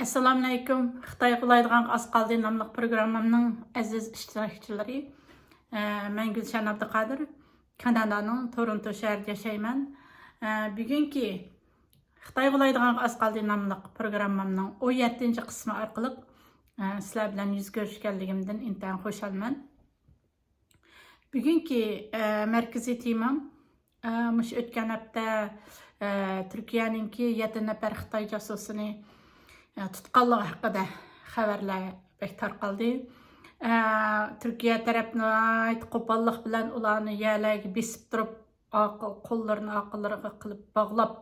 Assalamu alaykum. Xitoy qulaydigan az qoldi nomli programmamning aziz ishtirokchilari. Men Gulshan Abduqodir, Kanadaning Toronto shahrida yashayman. Bugungi Xitoy qulaydigan az qoldi nomli programmamning 17-qismi orqali sizlar bilan yuz ko'rishganligimdan intayin xursandman. Bugungi markaziy temam mush o'tgan hafta Turkiyaninki 7 nafar Xitoy jasusini tutqanligi haqida xabarlar bek tarqaldi. Turkiya tarafini qo'pollik bilan ularni yerlarga besib turib, qo'llarini aqllariga qilib bog'lab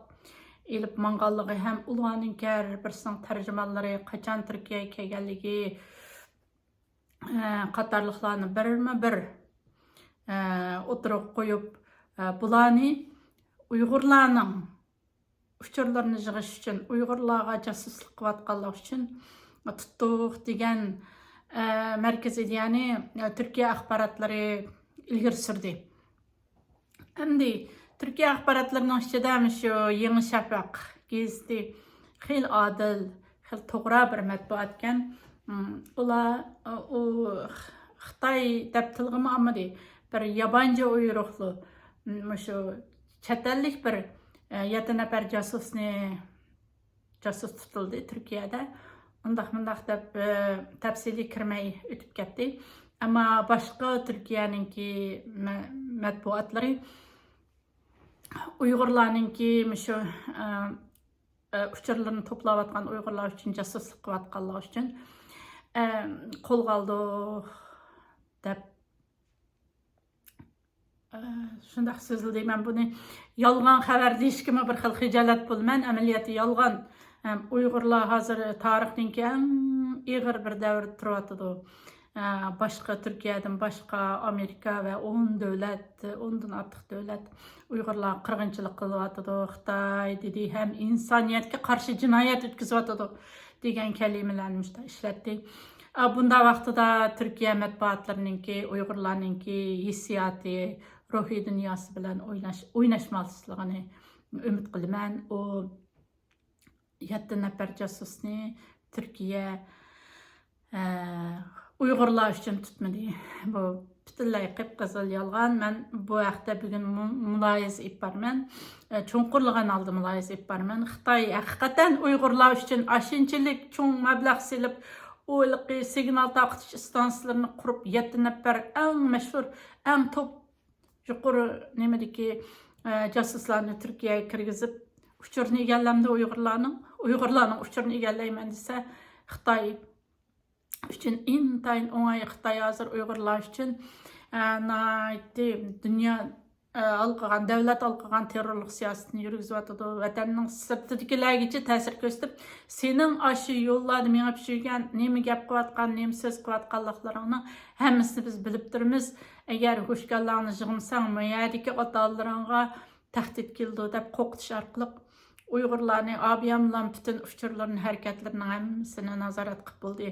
elib manganligi ham ularning har birisining tarjimonlari qachon Turkiyaga kelganligi qatorliqlarni birma-bir o'tirib qo'yib, bularni Uyg'urlarning uchurlarını yığış üçün, Uyg'urlarga jasuslik qilayotganlar üçün tuttuq degan markaziy, ya'ni Turkiya axborotlari ilgari surdi. Endi Turkiya axborotlarining ichida shu Yangi Shafaq gazeti xil odil, xil to'g'ri bir matbuot ekan. Ular Xitoy deb tilg'imi olmadi. Bir yabancı uyruqli, shu chet ellik bir 7 nafar jasus tutildi Turkiyada. Undaq deb tafsiliy kirmay o'tib ketdi. Ammo boshqa Turkiyaninki matbuotlari Uyg'urlarninki shu uchurlarni to'playotgan Uyg'urlar uchun jasuslik qilayotganlar uchun qo'lga oldi deb shundoq so'zildi. Men buni yolg'on xabar deyishga bir xil xijolat bo'lman. Amaliyoti yolg'on. Uyg'urlar hozir tarixdagi eng ig'ir bir davrda turibdi. Boshqa Turkiyadan boshqa Amerika va 10 davlat, 10dan ortiq davlat Uyg'urlar qirg'inchilik qilyapti. Xitoy dedi ham insoniyatga qarshi jinoyat o'tkazyapti degan kalimalarni ishlatdi. Bunda vaqtida Turkiya matbuotlarininki Uyg'urlarninki hissiyoti, ruhiy dunyosi bilan o'ynashmasligini umid qilaman. U 7 nafar jasusni Turkiya Uyg'urlar uchun tutmadi. Bu butunlay qip-qizil yolg'on. Men bu haqda bugun muloyiz etbarman. Cho'nqurlagan oldi muloyiz etbarman. Xitoy haqiqatan Uyg'urlar uchun ashunchalik cho'ng mablag' silib o'liqi signal taqtish stansiyalarini qurib 7 nafar eng mashhur, eng top yuqori nimadagi jasuslarni Turkiyaga kirgizib, uchurni egallamda Uyg'urlarning uchurni egallayman desa, Xitoy uchun intayin o'ng'ay. Xitoy hozir Uyg'urlar uchun dunyo alqagan, davlat alqagan terrorlik siyosatini yurgizyapti. Vatanning sirtidagilargacha ta'sir ko'rsatib, sening aşı yo'llarda menga pishirgan nima gap qilayotgan, nima so'z qilayotganliklaringni hammasini biz bilib turibmiz. Agar qo'shganlarni yig'masang, mayadagi otalaringga tahdid keldi deb qo'rqitish orqali Uyg'urlarni abiyamlan bütün uchurlarning harakatlarini hammasini nazorat qilib bo'ldi.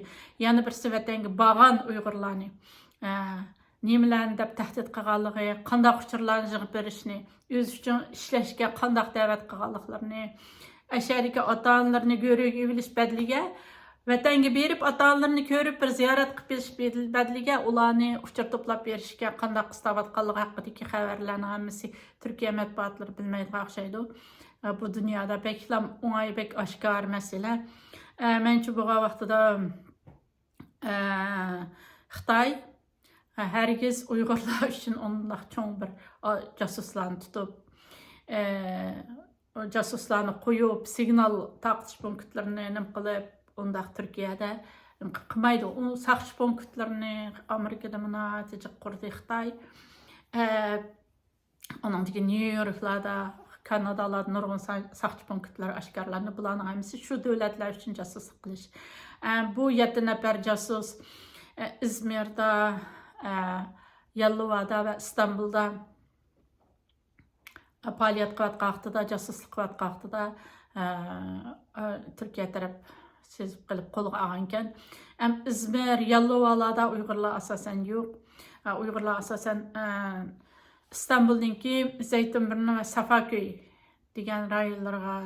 Yana birsi vatanga borgan Uyg'urlarni nimalarni deb tahdid qilganligi, qanday uchurlarni yig'ib berishni, o'z uchun ishlashga qanday da'vat qilganliklarini, ashariga ota-onalarini ko'rib bilish badliga, vatanga berib ota-onalarini ko'rib bir ziyorat qilib berish badliga ularni uchur to'plab berishga qanday qistavotganligi haqidagi xabarlarni hammasi Turkiya matbuotlari bilmaydigan o'xshaydi. Bu dunyoda beklam o'ng'ay bek oshkor masala. Menchi bu vaqtida Xitoy herkes Uyg'urlar uchun undaq cho'ng bir jasuslarni tutib, jasuslarni qo'yib, signal taqtish punktlarini nim qilib, undaq Turkiyada qilmaydi. U saqlash punktlarini Amerikada munatijaq qurdi Xitoy. Onundagi New Yorklarda, Kanadalarda nurg'un saqlash punktlari oshkorlanib, bularning hammasi shu davlatlar uchun jasuslik qilish. Bu 7 nafar jasus İzmirda, Yallovada ve İstanbul'da faaliyet qilayotgan vaqtida, jasuslik qilayotgan vaqtida Turkiya taraf sezib qilib qo'lga olgan ekan. İzmir, Yallovalarda Uyg'urlar asosan yo'q. Uyg'urlar asosan İstanbul'daki Zeytinburnu ve Safaköy degan rayonlarga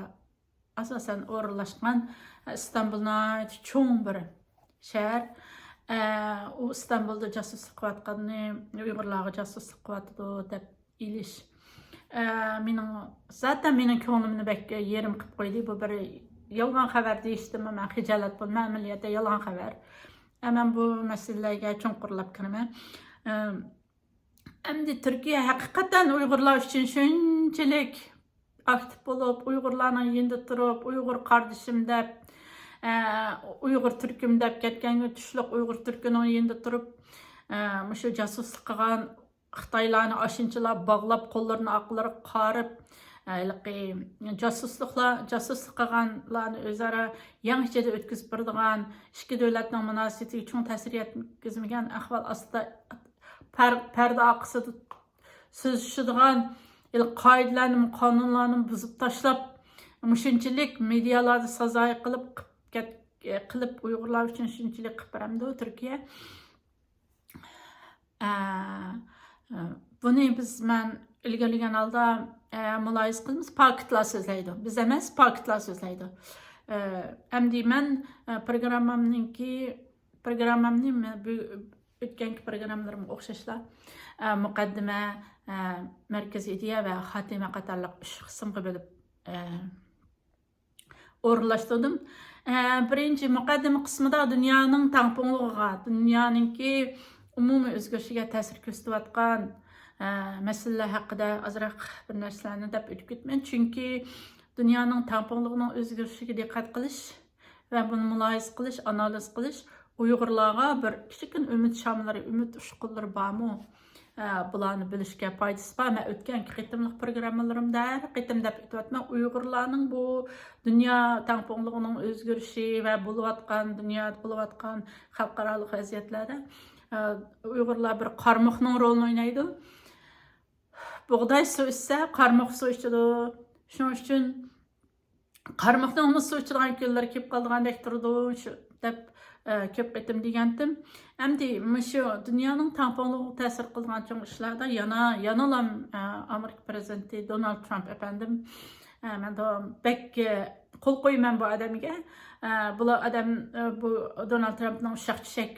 asosan o'rinlashgan İstanbul'da çoğun bir şehir. O İstanbul'da casusluk qilayotganini, Uyg'urlarga casusluk qilyapti deb ilish. Zaten mening ko'nglimni bek yerim qilib qo'ydi. Bu bir yolg'on xabar deyishdimi, men xijolat bo'lman, amaliyotda yolg'on xabar. Men bu masalalarga cho'nqurlab kiraman. Endi Türkiye hakikaten Uygurlar için şunchalik aktif olup, Uygurlarning yenda turib, Uygur kardeşim deb, Uygur Türküm deb ketken tushliq Uygur Türkünün yenda turib, şu casusluk qilgan Xitoylarni aşınçılab, bağlab, qo'llarini aqlari qarib, casusluk qilganlarni o'zaro yangichada o'tkazib beradigan, ikki davlatning munosabatiga cho'ng ta'sir yetkazmagan ahvol ostida perde arkasida so'zlashadigan qoidalarni, qonunlarni buzib tashlab, shunchalik medialarda sazoyi qilib Uyg'urlar uchun shunchalik qilib beramdi Turkiya. Buni men ilgarilagan holda muloyiz qilamiz. Paketlar so'zlaydi. Biz emas, paketlar so'zlaydi. Endi men programmamning o'tgan programmalarimga o'xshashlar muqaddima, markaziy ideya va xotima qatorliq 3 qismga bo'lib o'rinlashtirdim. Birinchi muqaddima qismida dunyoning tangpungligiga, dunyoninki umumiy o'zgarishiga ta'sir ko'rsatayotgan masalalar haqida ozroq bir narsalarni deb o'tib ketman. Chunki dunyoning tangpungligining o'zgarishiga diqqat qilish va buni muloyiz qilish, analiz qilish Uyg'urlarga bir kichikkin umid shamlari, umid ushqunlari bormi? Bularni bilishga foydasi bor. Men o'tgan qitimliq programmalarimda har qitim deb aytyapman, Uyg'urlarning bu dunyo tangpungligining o'zgarishi va bo'layotgan dunyoda bo'layotgan xalqaro vaziyatlarda Uyg'urlar bir qarmoqning rolini o'ynaydi. Bug'doy so'ysa, qarmoq so'yishadi. Shuning uchun qarmoqning suv ichadigan kunlar kelib qolgandek turdi deb ko'p qitim degandim. Endi shu dunyoning tangpungligiga ta'sir qilgan cho'ng ishlarda yana Amerika prezidenti Donald Trump efendim, men bek qo'l qo'yman bu odamga. Bu odam, bu Donald Trumpning shaxchishak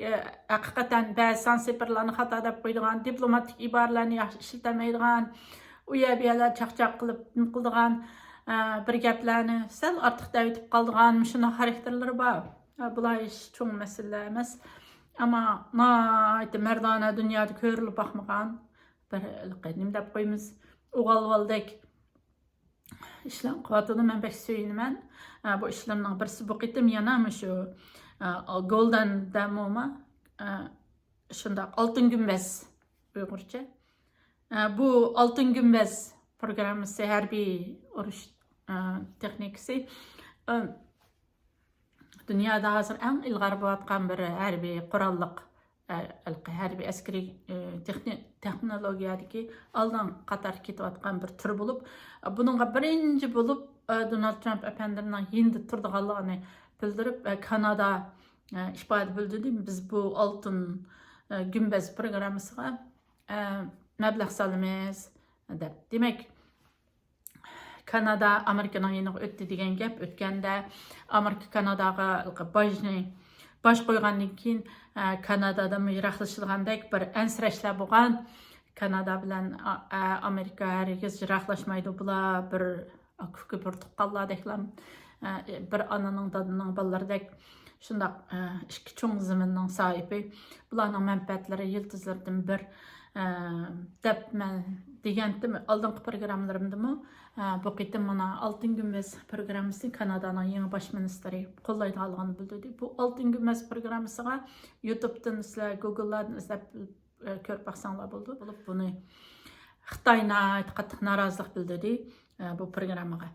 haqiqatan ba'zi sansiperlarni xato deb qo'ydigan, diplomatik iboralarni yaxshi ishlamaydigan, uyabiyalar chaqchaq qilib qildigan bir gaplarni sal ortiq davitib qoldigan shunday xarakterlari bor. Bular ish cho'ng masala emas. Ammo mardona dunyoda ko'rilib boqmagan bir nima deb qo'yamiz, o'g'alvoldek ishlar qilyotdi. Men bek suyunaman. Bu ishlarning birisi bu qitim yana shu Golden Dome, shundoq oltin gumbaz Uyg'urcha. Bu oltin gumbaz programmasi harbiy urush texnikasi. Dünyada hazır en ilgari bo'layotgan bir harbiy qurolliq, harbiy askari texnologiyadagi oldin qator ketayotgan bir tur bo'lib, buningga birinchi bo'lib Donald Trump efendining endi turdiganligini bildirib, Kanada ifoda bildirdi. Biz bu oltin gumbaz programmasiga mablag' solamiz deb. Demak, Kanada Amerikaning yeniga o'tdi degan gap o'tganda, Amerika Kanadaga bosh qo'ygandan keyin Kanadada yiroqlashilgandek bir ansirashlar bo'lgan. Kanada bilan Amerika hargiz yiroqlashmaydi. Bular bir akufga bir tuqqanlardeklar, bir onaning dadining bolalaridek shundoq ikki cho'ng zaminning sohibi. Bularning manfaatlari yiltizlardan bir deb men degandim oldingi programmalarimdami. Bu qitim mana oltin gumbaz programmasi Kanadaning yangi bosh ministri qo'llaydiganligini bildirdi. Bu oltin gumbaz programmasiga YouTube'dan sizlar, Google'dan izlab ko'rib baqsanglar bo'ldi. Buni Xitoyning qattiq norozilik bildirdi bu programmaga.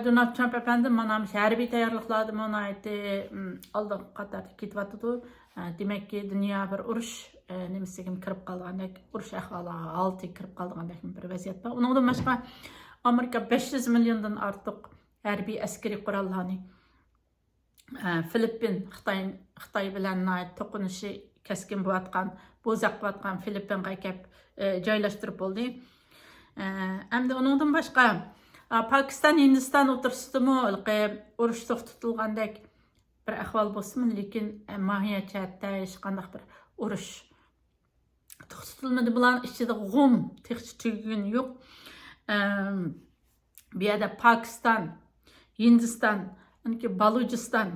Donald Trump efendim mana harbiy tayyorliklarni mana aytdi, oldin qator ketyapti. Demek ki dünya bir urush nimasiga kirib qolgandek, urush ahvoliga olti kirib qolgandek bir vaziyat bor. Undan boshqa Amerika 500 milliondan ortiq harbiy askariy qurollarni Filippin, Xitoy bilan to'qinishi keskin bo'layotgan, bo'zaq bo'layotgan Filippinga kelib joylashtirib bo'ldi. Endi undan boshqa Pakistan, Hindistan o'tirsizmi, urush to'xtatilgandek bir ahvol bo'lsin, lekin mohiyat jihatda hech qanday bir urush to'xtatilmadi. Bular ichida g'um texchi tugagani yo'q. Bu yerda Pakistan, Hindistan, Balujiston,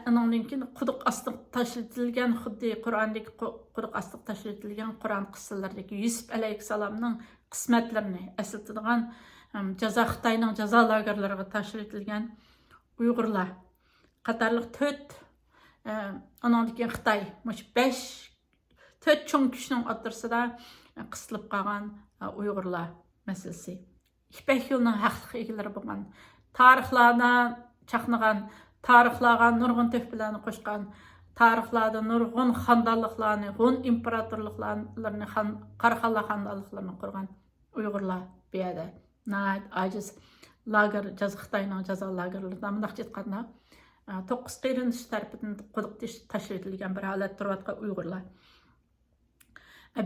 undan keyin quduq ostiga tashlatilgan, xuddi Qur'ondagi quduq ostiga tashlatilgan Qur'on qissalaridagi Yusuf alayhissalomning qismatlarini eslatadigan Xitoyning jazo lagerlariga tashlatilgan Uyg'urlar qatorliq 4 undan keyin Xitoy 4 cho'ng kuchning o'rtasida qisilib qolgan Uyg'urlar masalasi. İpek yolunun haqlıq egalari bo'lgan, tarixlarda chaqnagan, tarixlarga nurg'un töhfalarni qo'shgan, tarixlarda nurg'un xonadonliklarni, g'un imperatorliklarni, Qaraxonlar xonadonliklarini qurgan Uyg'urlar bu yerda ajiz lager, Xitoyning jazo lagerlarida bunday aytganda 9 qeyrindish tarafidan quduq tashlatilgan bir holat turayotgan Uyg'urlar.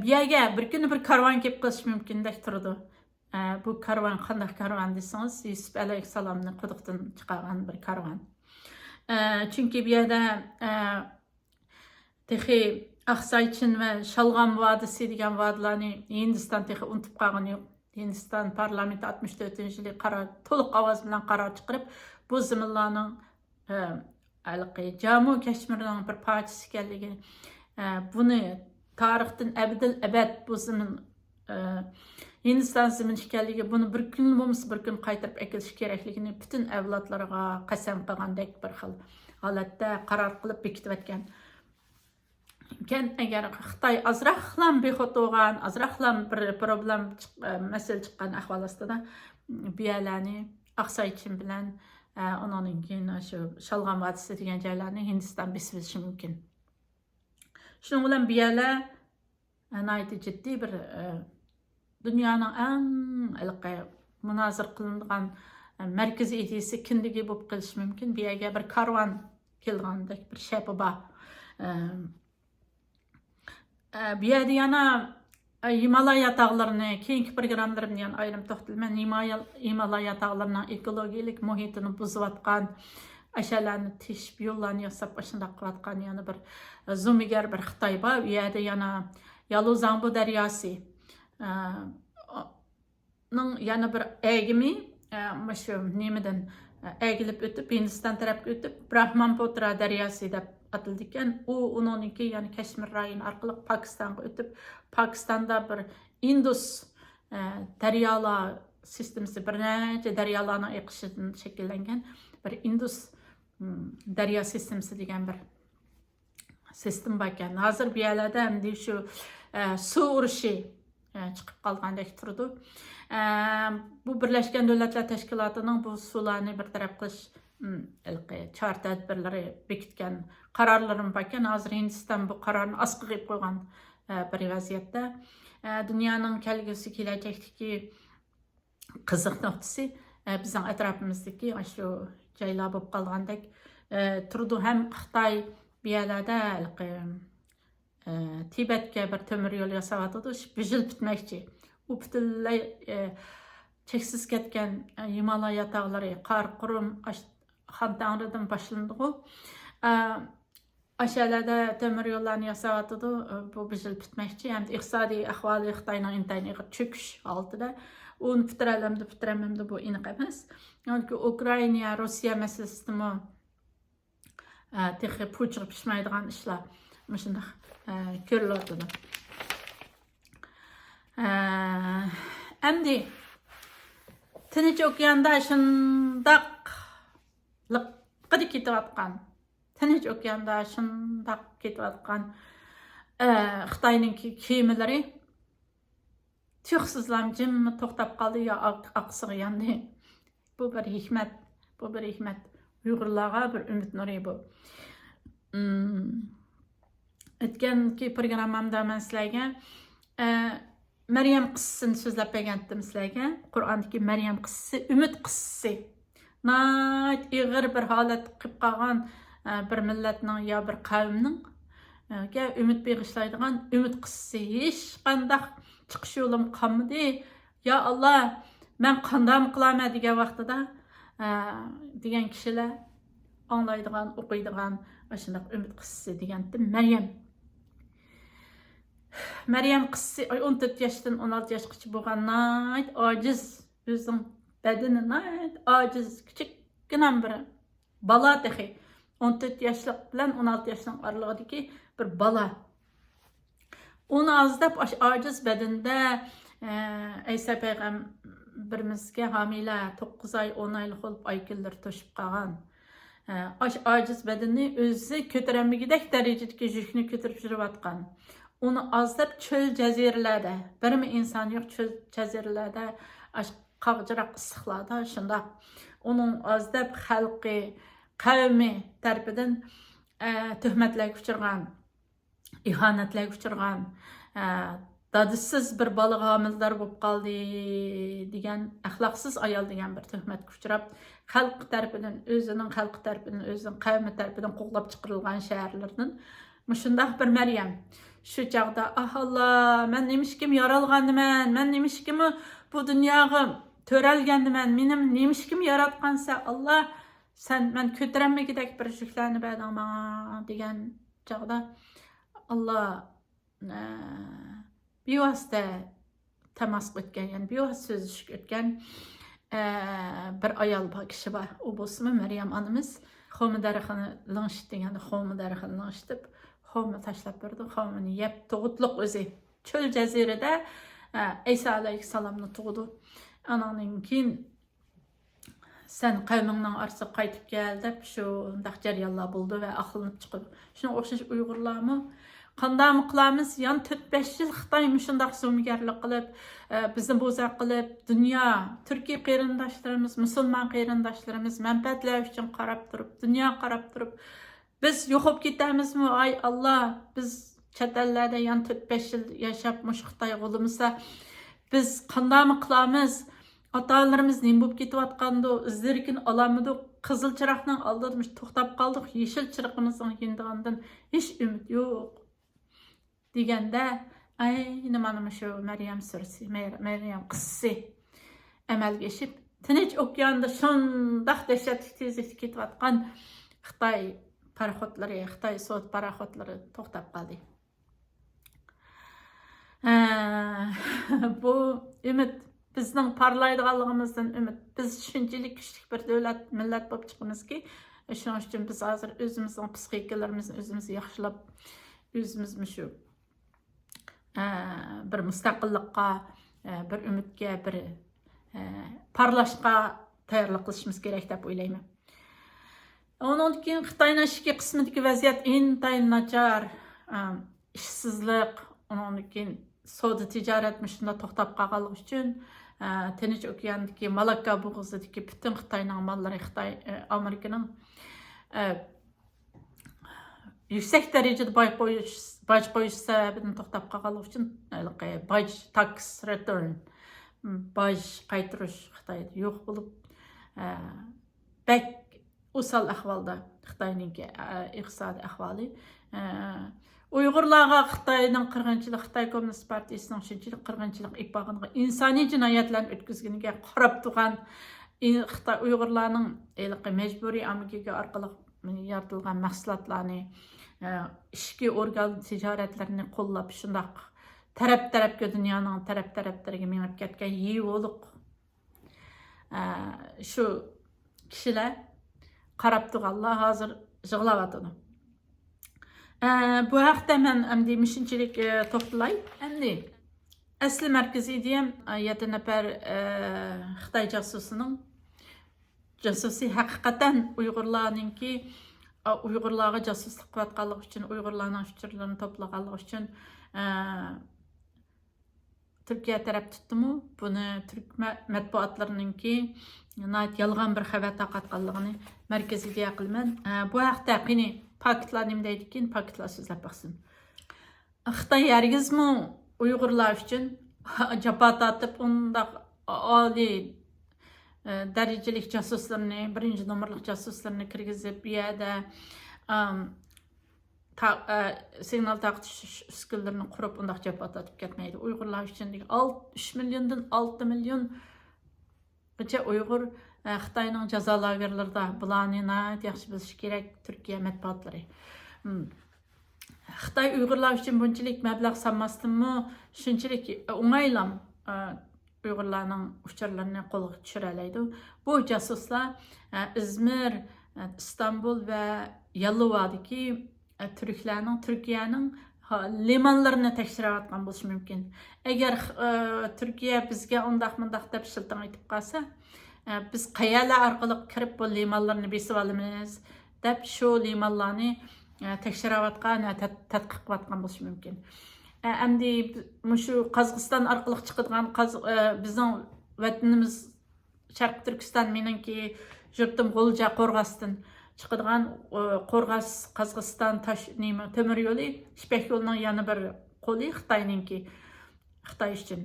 Bu yerga bir kuni bir karvon kelib qolishi mumkindek turdi. Bu karvan qanday karvan desangiz, Yusuf alayhissalomning quduqdan chiqargan bir karvan. Chunki bu yerda texi Aqsoychin va Shalg'om vodisi degan vodlarni Hindiston texi unutib qolgani yo'q. Hindiston parlamenti 64-yili qaror to'liq ovoz bilan qaror chiqarib, bu zaminlarning Jammu Kashmirning bir parchasi ekanligini, buni tarixdan abad bu zamin Hindiston zamin ekanligi, buni bir kun bo'lmasa bir kun qaytarib akilish kerakligini butun avlodlarga qasam qilgandek bir xil holatda qaror qilib bekitib o'tgan. Agar Xitoy azroqlam bexo'ta bo'lgan, azroqlam bir problem masala chiqqan ahvol ostida bu yerlarni Aqsoychin bilan undan keyin shu Shalg'om vodisi degan joylarni Hindiston besilishi mumkin. Shuning bilan bu yerlar jiddiy bir dunyoning eng munozir qilinadigan markaziy ideyasi kindigi bo'lib qolishi mumkin. Bu yerga bir karvon kelgandek bir shapi bor. Bu yerda yana Himalaya tog'larini, keyingi programmalarimda yana ayrim to'xtalman. Himalaya tog'larining ekologik muhitini buzayotgan, ashalarni teshib, yo'llarni yasab, shunday qilayotgan yana bir zo'migar bir Xitoy bor. Bu yerda yana Yaluzangbu daryosi yana bir egimi shu nemadan egilib o'tib, Hindiston tarafga o'tib, Brahmanputra daryosi deb ataldi ekan. U uningki ya'ni Kashmir rayoni orqali Pokistonga o'tib, Pokistonda bir Indus daryolar sistemasi, bir necha daryolarning oqishidan shakllangan bir Indus daryo sistemasi degan bir sistem bor ekan. Hozir bu yerlarda endi shu suv urushi chiqib qolgandek turdi. Bu Birlashgan Davlatlar Tashkilotining bu suvlarni bir taraf qilish chora tadbirlari bekitgan qarorlarim bor ekan. Hozir Hindiston bu qarorni asqiga qo'yib qo'ygan bir vaziyatda. Dunyoning kelgusi kelajakdagi qiziq nuqtasi bizning atrofimizdagi shu joylar bo'lib qolgandek turdi. Ham Xitoy bu yerlarda Tibetga bir temir yo'l yasayotdi, bujilib bitmoqchi. U butunlay cheksiz ketgan Himalaya tog'lari, qor qurum Xantangridan boshlandi. Ashalarda temir yo'llarni yasayotdi, bu bujilib bitmoqchi. Ham iqtisodiy ahvoli Xitoyning intayin cho'kish holatida. Uni bitiramamdi bu aniq emas. Yoki Ukraina, Rossiya masalasida texi puchib pishmaydigan ishlar shunday ko'rilyapti. Endi Tinch okeanda shundaq liqqida ketayotgan, Tinch okeanda shundaq ketayotgan Xitoyning kemalari tuxsizlam jimmi to'xtab qoldi yo oqsiga yandi. Bu bir hikmat, Uyg'urlarga bir umid nuri bu. O'tganki programmamda men sizlarga Maryam qissasini so'zlab bergandim sizlarga. Qur'ondagi Maryam qissasi, umid qissasi. Nayt ig'ir bir holat qilib qolgan bir millatning yo bir qavmning umid bag'ishlaydigan umid qissasi. Hech qanday chiqish yo'lim qolmadi. Ya Allah, Ben qandam qılama degan vaqtida degan kishilar anglaydigan, o'qiydigan shunday umid qissasi degandim. Meryem qissasi 14 yaşdan 16 yaşgacha bo'lgan ojiz, o'zining badani ojiz, kichikgina bir bala texi 14 yaşlik bilan 16 yaşning oralig'idagi bir bala. Onu azdab ojiz badanda Aysa payg'ambarimizga homila 9 oy 10 oylik bo'lib oykillar to'shib qolgan. Ojiz badanni o'zi ko'taramigidek darajadagi yukni ko'tarib yurayotgan. Onu azdab çöl cazirelerde, birmi insan yok çöl cazirelerde, qavcıraq issiqlarda şunda. Onun azdab xalqi, qavmi tarafından töhmetlerge uçurgan, ihanetlerge uçurgan, dadısız bir balık hamildar bo'lib qoldi degan, axloqsiz ayol degan bir töhmetge uçurab, xalq tarafından, o'zining xalqi tarafından, o'zining qavmi tarafından qo'g'lab chiqarilgan shaharlardan mushundaq bir Meryem. Şu çağda, Allah, ben nemişkim yaralgandiman, ben nemişkim bu dünyaga törelgendiman, menim nemişkim yaratgansa Allah, sen ben kötürenmegidek bir yüklerini berdin bana degan çağda Allah bevosita temas etken, yani bevosita sözleşik etken bir ayol kishi bor. O bo'lsa Meryem anamiz Xo'mi darixini lanshit deganda Xo'mi darixini lanshitib Xo'mi tashlab berdi. Xo'mini yeb tug'utliq o'zi. Çöl jazirada Aysa alayhissalomni tug'di. Anandan keyin sen qavmingning orasiga qaytib kel deb shundaq jarayonlar bo'ldi va aqlinib chiqdi. Shunga o'xshash Uyg'urlarmi qanday qilamiz? Yan 4-5 yil Xitoy shundaq zo'migarlik qilib, bizni bo'zaq qilib, dunyo, Turkiy qarindoshlarimiz, musulmon qarindoshlarimiz manfaatlar uchun qarab turib, dunyo qarab turib, biz yo'qib ketamizmi? Ay Allah, biz chet ellarda yan 4-5 yil yashab mush Xitoy qo'limizda biz qanday qilamiz? Atalarımız nima bo'lib ketayotgandi, izlarikin olamidik, qizil chiroqning oldida to'xtab qoldik, yeshil chiroqimizning yendigandan hech umid yo'q deganda, ayni mana shu Meryem surasi, Meryem qissasi amalga oshib, Tinch okeanda shundaq dahshatli tezlikda ketayotgan Xitoy paraxodlari, Xitoy sud paraxodlari to'xtab qoldi. Bu umid bizning parlaydiganligimizdan umid. Biz shunchalik kuchli bir davlat, millat bo'lib chiqamizki, shuning uchun biz hozir o'zimizning psixikalarimizni o'zimiz yaxshilab, o'zimizni shu bir mustaqillikqa, bir umidga, bir parlashga tayyorlik qilishimiz kerak deb o'ylayman. Ondan keyin Xitoyning ichki qismidagi vaziyat intayin nachar, ishsizlik, ondan keyin savdo tijorat shunda to'xtab qolganligi uchun Tinch okeandagi Malakka bo'g'izidagi butun Xitoyning mollari, Xitoy Amerikaning yuksak darajada boj qo'yish sababidan to'xtab qolganligi uchun boj tax return, boj qaytarish Xitoyda yo'q bo'lib, bak o'sal ahvolda Xitoyning iqtisodiy ahvoli. Uyg'urlarga Xitoyning qirg'inchilik, Xitoy Kommunist partiyasining shunchalik qirg'inchilik ipog'iga, insoniy jinoyatlarni o'tkazganiga qarab turgan Xitoy Uyg'urlarning majburiy amaliga orqali yaratilgan mahsulotlarni, ishki organ tijoratlarini qo'llab, shundaq taraf-tarafga, dunyoning taraf-taraflariga menib ketgan yevo'liq shu kishilar qarab turganlar hozir yig'layotdi. Bu haqda men endi shunchalik to'xtalay. Endi asli markaziy deyam 7 nafar Xitoy jasusi haqiqatan Uyg'urlarga jasuslik qilayotganligi uchun, Uyg'urlarning fikrlarini to'plaganligi uchun Turkiya taraf tutdimi? Buni Turk matbuotlarininki yolg'on bir xabar tarqatganligini markaziy deya qilman. Bu haqda qani paketlar nima deydi ekan, paketlar so'zlab baqsin. Xitoy hargizmi Uyg'urlar uchun jafo tortib, undaq oliy darajalik jasuslarni, birinchi nomerlik jasuslarni kirgizib, bu yerda signal taqtish uskunalarini qurib undaq jafo tortib ketmaydi. Uyg'urlar uchun 3 milliondan 6 million Uyghur Xitayning jazo lagerlarida bularni yaxshi bilish kerak Turkiya matbuotlari. Xitoy Uyg'urlar uchun bunchalik mablag' solmasdimi, shunchalik o'ng'aylam Uyg'urlarning uchurlarini qo'lga tushira oladi. Bu jasuslar İzmir, İstanbul va Yallovadagi turklarning Turkiyaning limanlarini tekshirayotgan bo'lishi mumkin. Agar Turkiya bizga undaq-mundaq deb shilting aytib qolsa, biz qayalar orqali kirib bu limanlarni besib olamiz deb shu limanlarni tekshirayotgan, tadqiq qilayotgan bo'lishi mumkin. Endi shu Qozog'iston orqali chiqadigan bizning vatanimiz Sharq Turkiston, meningki yurtim G'ulja Qo'rg'osdan chiqadigan Qo'rg'os Qozog'iston temir yo'li, Ipak yo'lining yana bir qo'li Xitoyninki. Xitoy uchun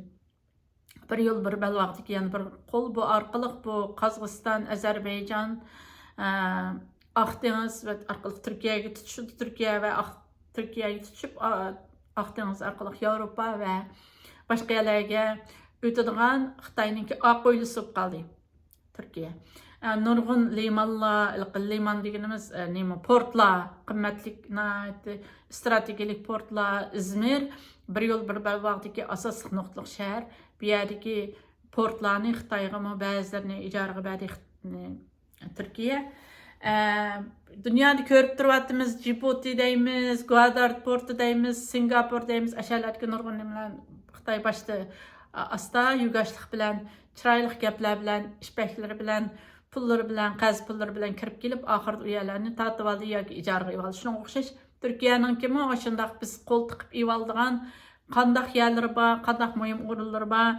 bir yo'l bir balvaqdagi yana bir qo'l, bu orqali bu Qozog'iston, Ozarbayjon, Aqdengiz va orqali Turkiyaga tutishib, Turkiya va Turkiyaga tutishib, Aqdengiz orqali Yevropa va boshqa yerlarga o'tadigan Xitoyninki oq o'yli bo'lib qoldi Turkiya. Nurg'un limanlar, liman deganimiz portlar, qimmatlik strategik portlar, İzmir bir yo'l bir balvaqdagi asosiy nuqtalik shahar. Bu yerdagi portlarni Xitoyga ba'zilarini ijaraga berdi Turkiya. Dunyoda ko'rib turibmiz, Djibouti deymiz, Guadalajara porti deymiz, Singapur deymiz, ashalarga nurg'un bilan Xitoy boshda asta yugashlik bilan, chiroyli gaplar bilan, ishbaklari bilan, pullari bilan, qaz pullari bilan kirib kelib, oxirida u yerlarni tatib oldi yoki ijaraga oldi. Shunga o'xshash Turkiyaningkimi shundoq biz qo'l tiqib oldigan qandaq yerlari bor, qandaq muhim o'rinlari bor.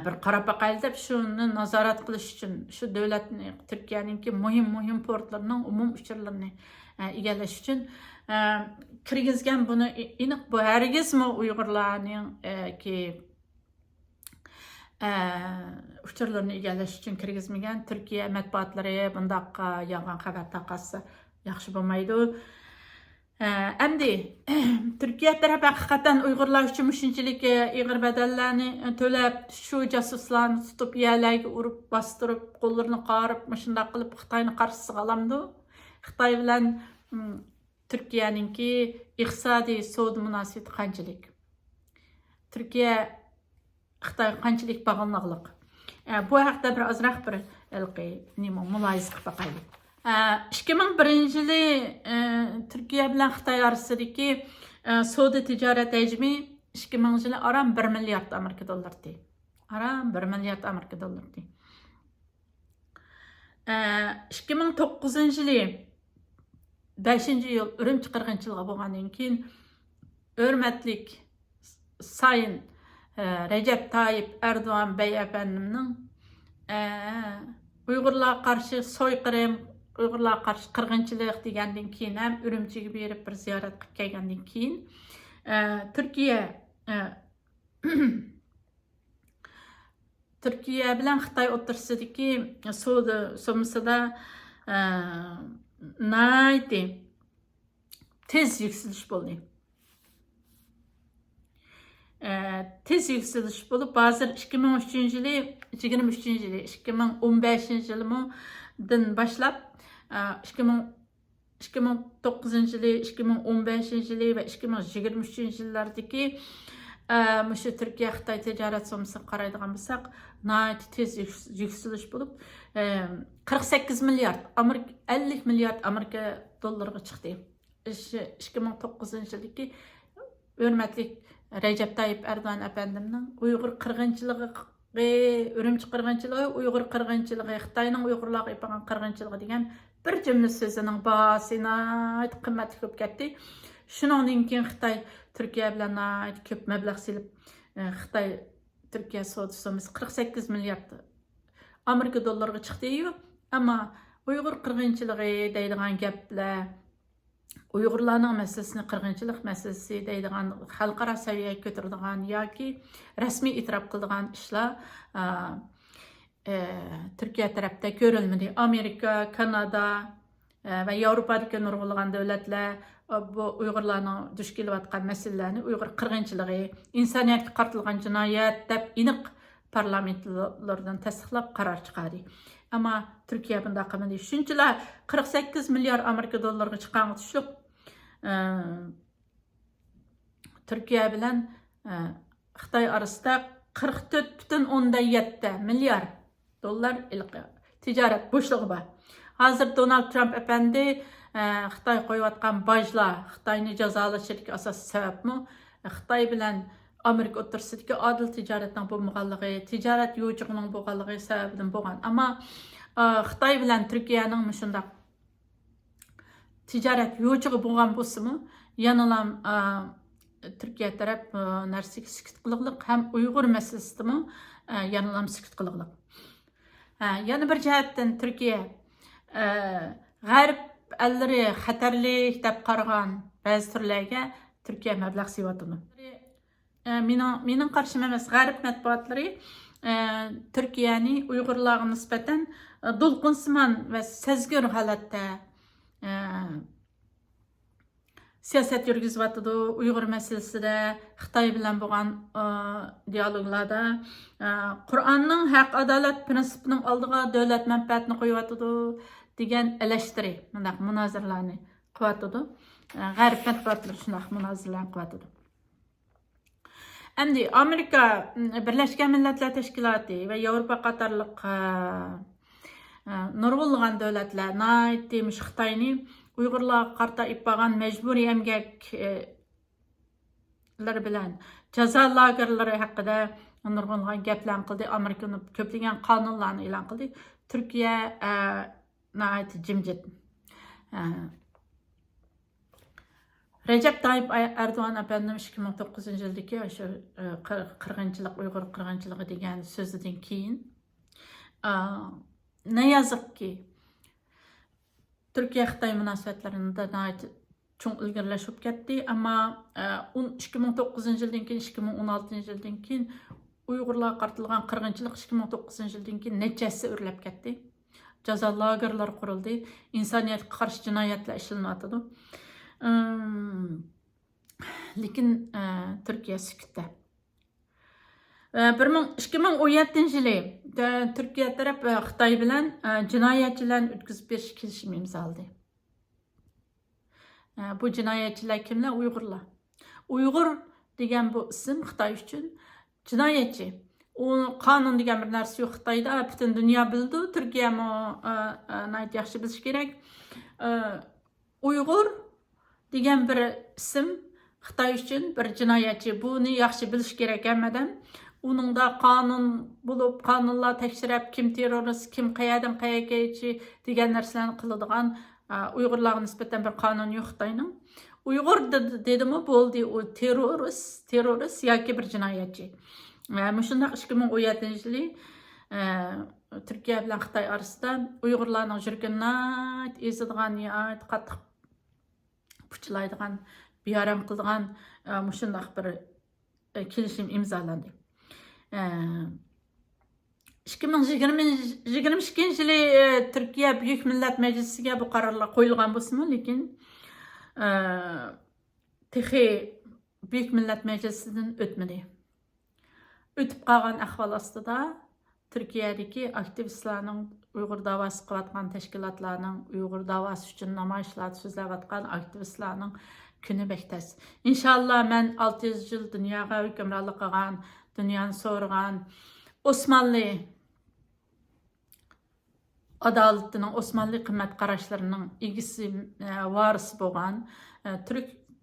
Bir qarab baqaylik deb shuni nazorat qilish uchun shu davlatning Turkiyaningki muhim portlarining umum uchurlarini egallash uchun kirgizgan buni aniq bu hargizmi Uyg'urlarning uchurlarini egallash uchun kirgizmagan. Turkiya matbuotlari bundaq yolg'on xabar tarqatsa yaxshi bo'lmaydi. Endi Turkiya tarafı haqiqatan Uyg'urlar uchun shunchalik ig'ir badallarni to'lab, shu jasuslarni tutib, yerlarga urib, bostirib, qo'llarini qarib, shunday qilib Xitoyni qarshisiga olamdi. Xitoy bilan Turkiyaningki iqtisodiy savdo munosabati qanchalik? Turkiya Xitoy qanchalik bog'liqlik? Bu haqda bir ozroq bir mulohaza qilib boqaylik. 2001-yili Turkiya bilan Xitoy orasidagi savdo tijorat hajmi 2000-yili aram 1 milliard Amerika dollardi. Aram 1 milliard Amerika dollardi. 2009-yili 5-yil Urumchi qirg'inchiligi bo'lgandan keyin hurmatlik Sayın Recep Tayyip Erdoğan bey efendimning Uyg'urlar qarshi so'yqirib, Uyg'urlar qarshi qirg'inchilik degandan keyin ham Urumchiga berib bir ziyorat qilib kelgandan keyin Turkiya bilan Xitoy o'rtasidagi savdo summasiga tez yükselish bo'ldi. Tez yükselish bo'lib, hozir 2013-yili, 23-yili, 2015-yildan boshlab 2009-yili, 2015-yili va 2023-yillardagi shu Turkiya Xitoy tijorat summasiga qaraydigan bo'lsak, tez yükselish bo'lib 48 milliard, 50 milliard Amerika dollariga chiqdi. 2009-yildagi hurmatli Recep Tayyip Erdoğan efendimning Uyg'ur qirg'inchiligi, Urumchi qirg'inchiligi, Uyg'ur qirg'inchiligi, Xitoyning Uyg'urlarga yapgan qirg'inchiligi degan bir jumla so'zining bahosini qimmatli ko'p ketdi. Shuningdan keyin Xitoy Turkiya bilan ko'p mablag' silib, Xitoy Turkiya savdo summasi 48 milliard Amerika dollariga chiqdi-yu, ammo Uyg'ur qirg'inchiligi deydigan gaplar, Uyg'urlarning masalasini qirg'inchilik masalasi deydigan xalqaro saviyaga ko'taradigan yoki rasmiy e'tirof qiladigan ishlar Turkiya tarafda ko'rilmadi. Amerika, Kanada va Yevropadagi nurg'unlagan davlatlar bu Uyg'urlarning duch kelayotgan masalalarni Uyg'ur qirg'inchiligi, insoniyatga qartilgan jinoyat deb aniq parlamentlardan tasdiqlab qaror chiqardi. Ammo Turkiya bunday qilmadi. Shunchalar 48 milliard Amerika dollariga chiqqan tushliq Turkiya bilan Xitoy orasida 44,7 milliard dollar tijorat bo'shlig'i bor. Hozir Donald Trump efendi Xitoy qo'yayotgan bojlar, Xitoyni jazolashga asos sababmi? Xitoy bilan Amerika o'rtasidagi adil tijoratning bo'lmaganligi, tijorat yo'qligining bo'lganligi sababidan bo'lgan. Ammo Xitoy bilan Turkiyaning shunday tijorat yo'qligi bo'lgan bo'lsa-mu, yana Türkiye taraf narsaga sukut qiliqliq ham Uyg'ur masalasida yana sukut qiliqliq. Yana bir jihatdan Turkiya g'arb allari xatarlik deb qaragan ba'zi turlarga Turkiya mablag' siyotini. Mening qarshim emas, g'arb matbuotlari Turkiyani Uyg'urlarga nisbatan do'lqinsimon va sezgir holatda siyaset yürgüzüvatıdı, Uyghur meselesinde, Xitay bilen bo'lgan diyaloglarda, Kur'an'ın haq adalet prinsipinin aldığı devlet menfaatini koyuvatıdı degan eleştiri, münazirlarni qilyapti. G'arb matbuotlari shunaqa münazirlarni qilyapti. Endi Amerika Birleşken Milletler Teşkilatı ve Avrupa qatorliq nurg'unlagan davlatlar demiş Xitoyni Uyg'urlarga qarta ippagan mecburi emgaklar bilan jazo lagerlari haqida nurg'unlagan gaplarni qildi. Amerikani ko'plagan qonunlarni e'lon qildi. Turkiya jimjit. Recep Tayyip Erdoğan efendim 2009 yildagi o'sha qirg'inchilik, Uyg'ur qirg'inchiligi degan so'zidan keyin ne yazık ki Türkiye-Xitoy munosabatlarida cho'ng ilgirlashib ketdi, ammo 2009 yildan keyin 2016 yildan keyin Uyg'urlarga qartilgan qirg'inchilik 2009 yildan keyin nechasi o'rlab ketdi. Jazo lagerlari qurildi, insoniyatga qarshi jinoyatlar ishlanadi. Lekin Turkiya sukutda. 2017 yılı Türkiye taraf Xitoy bilan jinoyatchilarni o'tkazib berish kelishimi imzoladi. Bu jinoyatchilar kimlar? Uyg'urlar. Uyg'ur degan bu ism Xitoy uchun jinoyatchi. U qonun degan bir narsa yo'q Xitoyda, butun dunyo bildi. Turkiya yaxshi bilish kerak. Uyg'ur degan bir ism Xitoy uchun bir jinoyatchi. Buni yaxshi bilish kerak hammadan. Uningda qonun bo'lib, qonunlar tekshirib, kim terrorist, kim qayerdan qayergacha degan narsalarni qiladigan Uyg'urlarga nisbatan bir qonun yo'q Xitoyning. Uyg'ur dedimi bo'ldi, u terrorist yoki bir jinoyatchi. Shunday 2017 yili Turkiya bilan Xitoy orasida Uyg'urlarning yuragini ezadigan, qattiq puchlaydigan, bearam qiladigan shunday bir kelishim imzolandi. 2022 yılı Türkiye Büyük Millet Meclisi'ne bu kararlar koyulgan bo'lsa-mu, lekin Büyük Millet Meclisi'den o'tmadi. O'tib qolgan ahvol ostida Türkiye'deki aktivistlarning, Uyg'ur davası qilayotgan tashkilotlarning, Uyg'ur davası uchun namoyishlar so'zlayotgan aktivistlarning kuni bektas. İnşallah men 600 yil dunyoga hukmronlik qilgan, dunyoni so'rgan Osmanlı adaletining, Osmanlı qimmat qarashlarining egisi varisi bo'lgan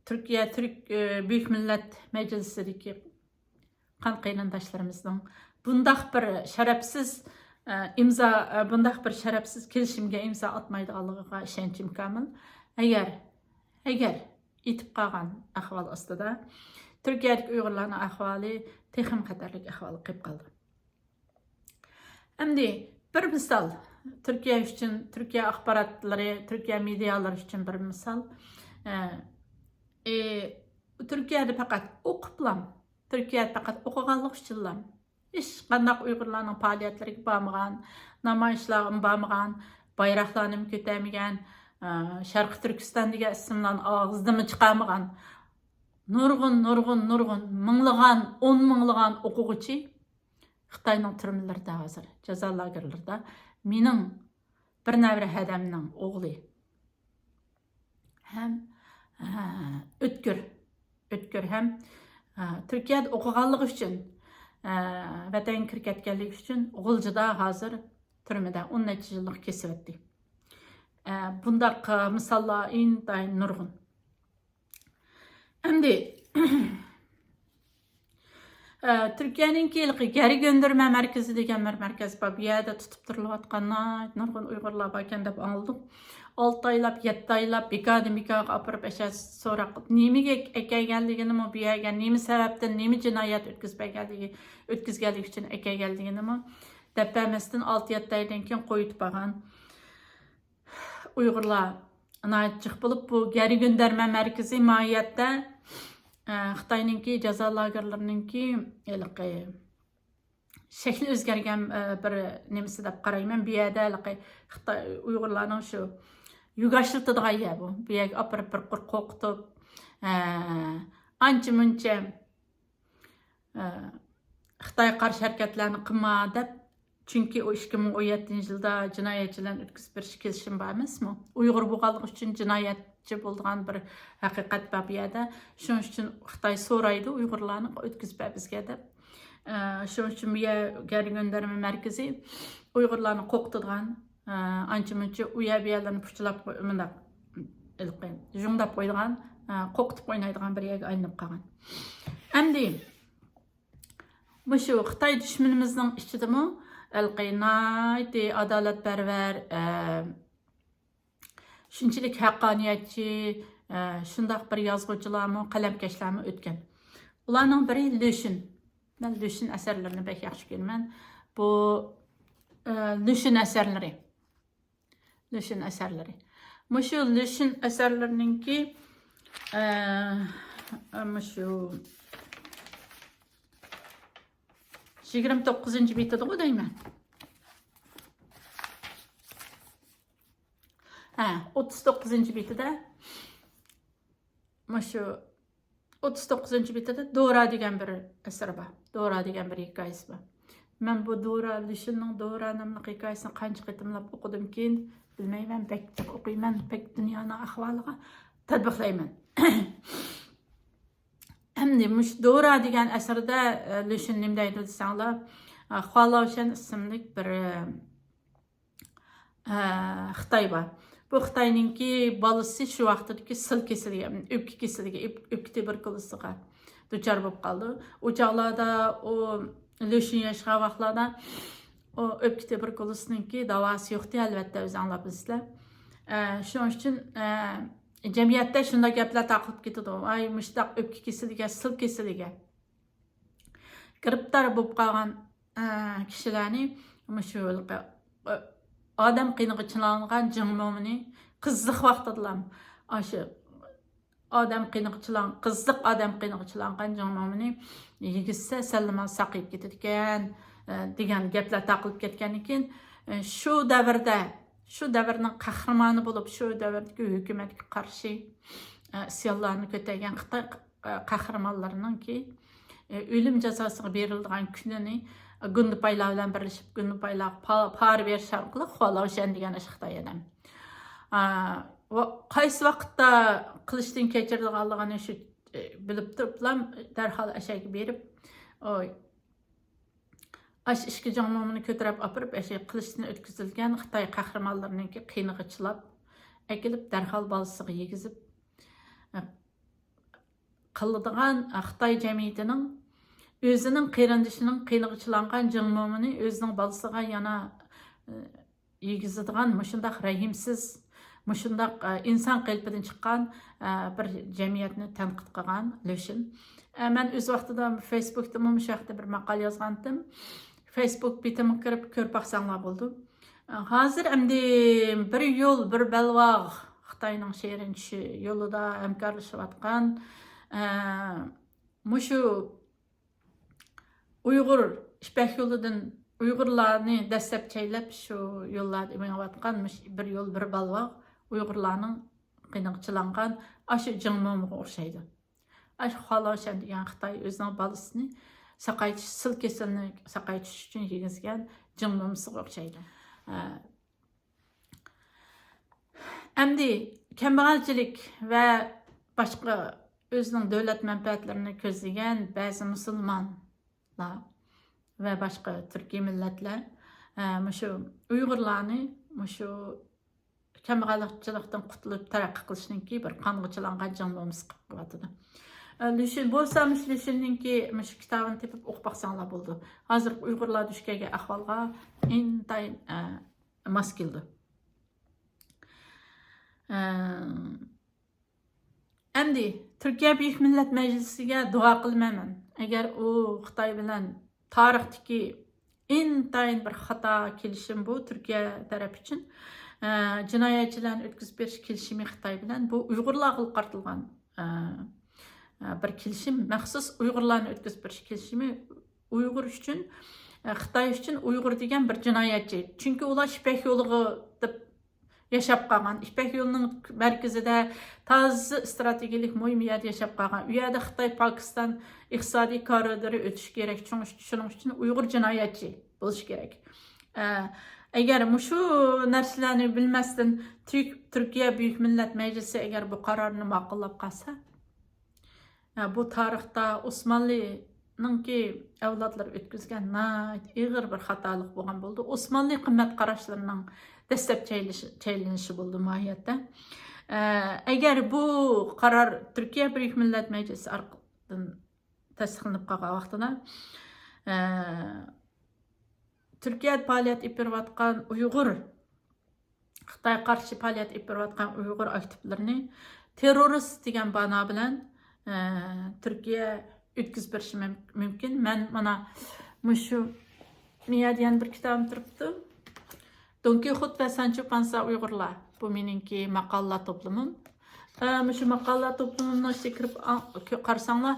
Türkiye Büyük Millet Meclisi'deki qan qaynondoshlarimizni bundaq bir sharafsiz kelishimga imzo atmaydiganligiga ishonchim komil. Agar yetib qolgan ahvol ostida Türkiye'deki Uyg'urlarning ahvoli texim xatarlik ahvoli qilib qoldi. Endi bir misol, Türkiye uchun, Türkiye axborotlari, Türkiye medialari uchun bir misol. Türkiye'de faqat o'qiblam, Türkiye'de faqat o'qiganlik uchunlam. Hech qanday Uyg'urlarning faoliyatlariga bormagan, namoyishlarga bormagan, bayroqlarni ko'tarmagan, Sharq Turkiston degan ismlarni og'zidan chiqarmagan nurg'un, minglagan, 10 minglagan o'quvchi Xitayning türmelerida hozir, jazo lagerlarida mening bir navra hadamning o'g'li ham o'tkir ham Turkiyada o'qiganligi uchun vatanga kirib ketganligi uchun G'uljida hozir turmada 10 necha yillik kesib o'tdi. Bundaq misollar intayin nurg'un. Endi Türkiye'nin geri gönderme merkezi degan bir merkez var. Bir yerde tutup durulayotganlar, nurg'un Uyg'urlar barkan deb anladım. 6 aylab, 7 aylab bekaga apırıp eşes so'rab, nimaga ekelganligini mi bu yerga, nima sababdan, nima jinoyat o'tkazganligi uchun ekelganligini mi deb bermasdan 6-7 aydan keyin qo'yib qo'ygan Uyg'urlar anayatchiq bo'lib, bu geri gönderme merkezi mahiyatda Xitayninki jazo lagerlarininki shakli o'zgargan bir nimasi deb qarayman. Bu yerda Xitoy Uyg'urlarning shu yugashtiradigan yer bu. Bu yerga opirib bir qo'rqitib, ancha-muncha Xitoy qarshi harakatlarni qilma deb, chunki o 2017-yilda jinoyatchilarni o'tkazib berish kelishim bor emasmi? Uyg'ur bo'lganligi uchun jinoyatchi bo'lgan bir haqiqat bor bu yerda. Shuning uchun Xitoy so'raydi Uyg'urlarni o'tkazib ber bizga deb. Shuning uchun bu yer geri gönderme merkezi Uyg'urlarni qo'rqitadigan, ancha-muncha u yer bu yerlarni puchilab jungdab qo'yadigan, qo'rqitib o'ynaydigan bir yerga aylanib qolgan. Endi shu Xitoy dushmanimizning ichidami Al-Qaynaydi, adolatparvar, shunchalik haqqoniyatchi, shundaq bir yozuvchilarmi, qalamkashlarmi o'tgan. Ularning biri Lushin. Ben Lushin asarlarini pek yaxshi ko'raman. Bu Lushin asarlari. Shu Lushin asarlarininki shu 29-bitida deyman. 39-bitida shu 39-bitida Dora degan bir asar bor. Dora degan bir hikoyasi bor. Men bu Dora Lushinning Dora nomli hikoyasini qancha qitimlab o'qidim keyin bilmayman, pek o'qiyman, pek dunyoning ahvoliga tatbiqlayman. Endi Dora degan asarda Lushin nima deydi desanglar, Xualovshan ismli bir Xitoy bor. Bu Xitoyninki balasi shu vaqtdagi sil kesilgan, o'pka kesilgan, o'pka tuberkuloziga duchor bo'lib qoldi. O chog'larda o Lushin yashagan vaqtlarda o o'pka tuberkulozininki davosi yo'qdi, albatta o'zinglar bilasizlar. Shuning uchun jamiyatda shunday gaplar taqib ketadi. Ay, mushtaq o'pka kesilgan, sil kesilgan. Giribtar bo'lib qolgan kishilarni shu odam qiynig'ichilangan jingmomini qiziq vaqtdalar. Shu qiziq odam qiynig'ichilangan jingmomini yigitsa sallama saqib ketadi ekan degan gaplar taqilib ketgan ekan. Shu davrning qahramoni bo'lib, shu davrdagi hukumatga qarshi isyonlarni ko'targan Xitoy qahramonlarininki o'lim jazosiga berilgan kunini Gundupaylar bilan birlashib, Gundupaylar par berish orqali Xualovshan degan Xitoy odam. Qaysi vaqtda qilishdan kechirganligini shu bilib turiblar, darhol ashaga berib, ishki jangmomini ko'tarib opirib, qilishdan o'tkazilgan Xitoy qahramonlarininki qiynig'ichilab, akilib darhol bolasiga yegizib qiladigan Xitoy jamiyatining o'zining qarindishining qiynig'ichilangan jingmomini o'zining bolasiga yana yegizadigan mushundaq rahimsiz, mushundaq inson qalbidan chiqqan bir jamiyatni tanqid qilgan Lushin. Men o'z vaqtida Facebookda shu haqda bir maqol yozgandim. Facebook bitimga kirib ko'rib baqsanglar bo'ldi. Hozir endi bir yo'l, bir balvoq Xitoyning sherinchi yo'lida hamkorlashayotgan shu Uyg'ur ishbak yo'lidan Uyg'urlarni dastlab chaylab shu yo'llarda minayotgan bir yo'l, bir balvoq Uyg'urlarning qiynig'ichilangan shu jingmomga o'xshaydi. Xualovshan degan Xitoy o'zining bolasini saqaytish, sil kesilini saqaytish uchun yetkazgan jimnomisiga o'xshaydi. Endi kambag'alchilik va boshqa o'zining davlat manfaatlarini ko'zlagan ba'zi musulmonlar va boshqa turkiy millatlar shu Uyg'urlarni shu kambag'alchilikdan qutulib taraqqiy qilishninki bir qong'ichilangan jangnomiz qilib qo'yadi. Lüşün bo'lsa, Lüşünningki shu kitobini tepib o'qib baqsanglar bo'ldi. Hozir Uyg'urlar duch kelgan ahvolga intayin mos keldi. Endi Turkiya Büyük Millat Meclisiga duo qilmayman. Agar u Xitoy bilan tarixdagi intayin bir xato kelishim bu Turkiya taraf uchun jinoyatchilarni o'tkazib berish kelishimi Xitoy bilan bu Uyg'urlarga qartilgan bir kelishim, maxsus Uyg'urlarni o'tkazib berish kelishimi Uyg'ur uchun Xitoy uchun Uyg'ur degan bir jinoyatchi. Chunki ular Ipak yo'liga deb yashab qolgan. Ipak yo'lining markazida toza strategik muhim yerda yashab qolgan. U yerda Xitoy Pokiston iqtisodiy koridori o'tish kerak. Shuning uchun Uyg'ur jinoyatchi bo'lish kerak. Agar shu narsalarni bilmasdan Turkiya Büyük Millat Meclisi agar bu qarorni ma'qullab qolsa, bu tarixda Osmonlininki avlodlar o'tkazgan ig'ir bir xatolik bo'lgan bo'ldi. Osmonli qimmat qarashlarining dastlab chaylanishi bo'ldi mohiyatda. Agar bu qaror Turkiya Büyük Millat Meclisi orqali tasdiqlanib qolgan vaqtida Turkiyada faoliyat olib berayotgan Uyg'ur, Xitoy qarshi faoliyat olib berayotgan Uyg'ur aktivlarini terrorist degan bano bilan Turkiya o'tkazib berishi mumkin. Men mana shu niyadiyan bir kitobim turibdi. Don Kixot va Sancho Panza Uyg'urlar. Bu meningki maqolalar to'plamim. Shu maqolalar to'plamini kirib qarasanglar,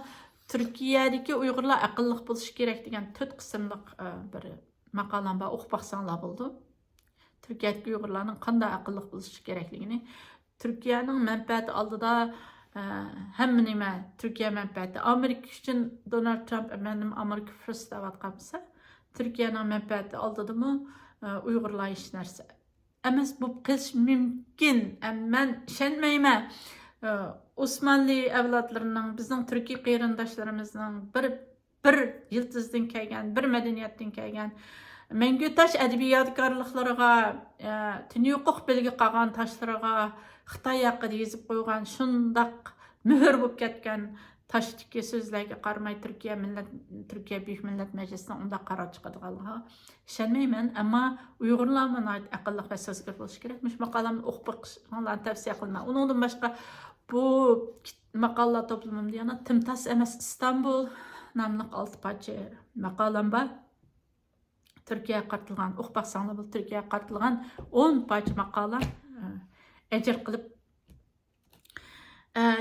Turkiyadagi Uyg'urlar aqlli bo'lishi kerak degan 4 qismliq bir maqolam bor, o'qib baqsanglar bo'ldi. Turkiyadagi Uyg'urlarning qanday aqlli bo'lishi kerakligini, Turkiyaning manfaati oldida hamma nima Turkiya manfaati. Amerika uchun Donald Trump menim Amerika first deyotgan bo'lsa, Turkiyaning manfaati oldidami Uyg'urlar hech narsa emas. Bu qilish mumkin. Men ishonmayman. Osmonli avlodlarining, bizning turkiy qarindoshlarimizning bir yiltizdan kelgan, bir madaniyatdan kelgan mangu tosh adabiyotkorliklariga, tunyo'qiq bilgi qolgan toshlariga Xitoy haqida yozib qo'ygan shundoq muhr bo'lib ketgan tashdagi so'zlarga qaramay Turkiya Büyük Millat Meclisining unda qaror chiqarganligiga ishonmayman. Ammo Uyg'urlar mana aqlli va so'zgar bo'lishi kerak. Mush maqolamni o'qib o'qishinglarni tavsiya qilaman. Undan boshqa bu maqolalar to'plamimda yana Timtas emas Istanbul nomli 6 parcha maqolam bor. Turkiyaga qartilgan, o'qib baqsanglar bu Turkiyaga qartilgan 10 parcha maqola ejir qilib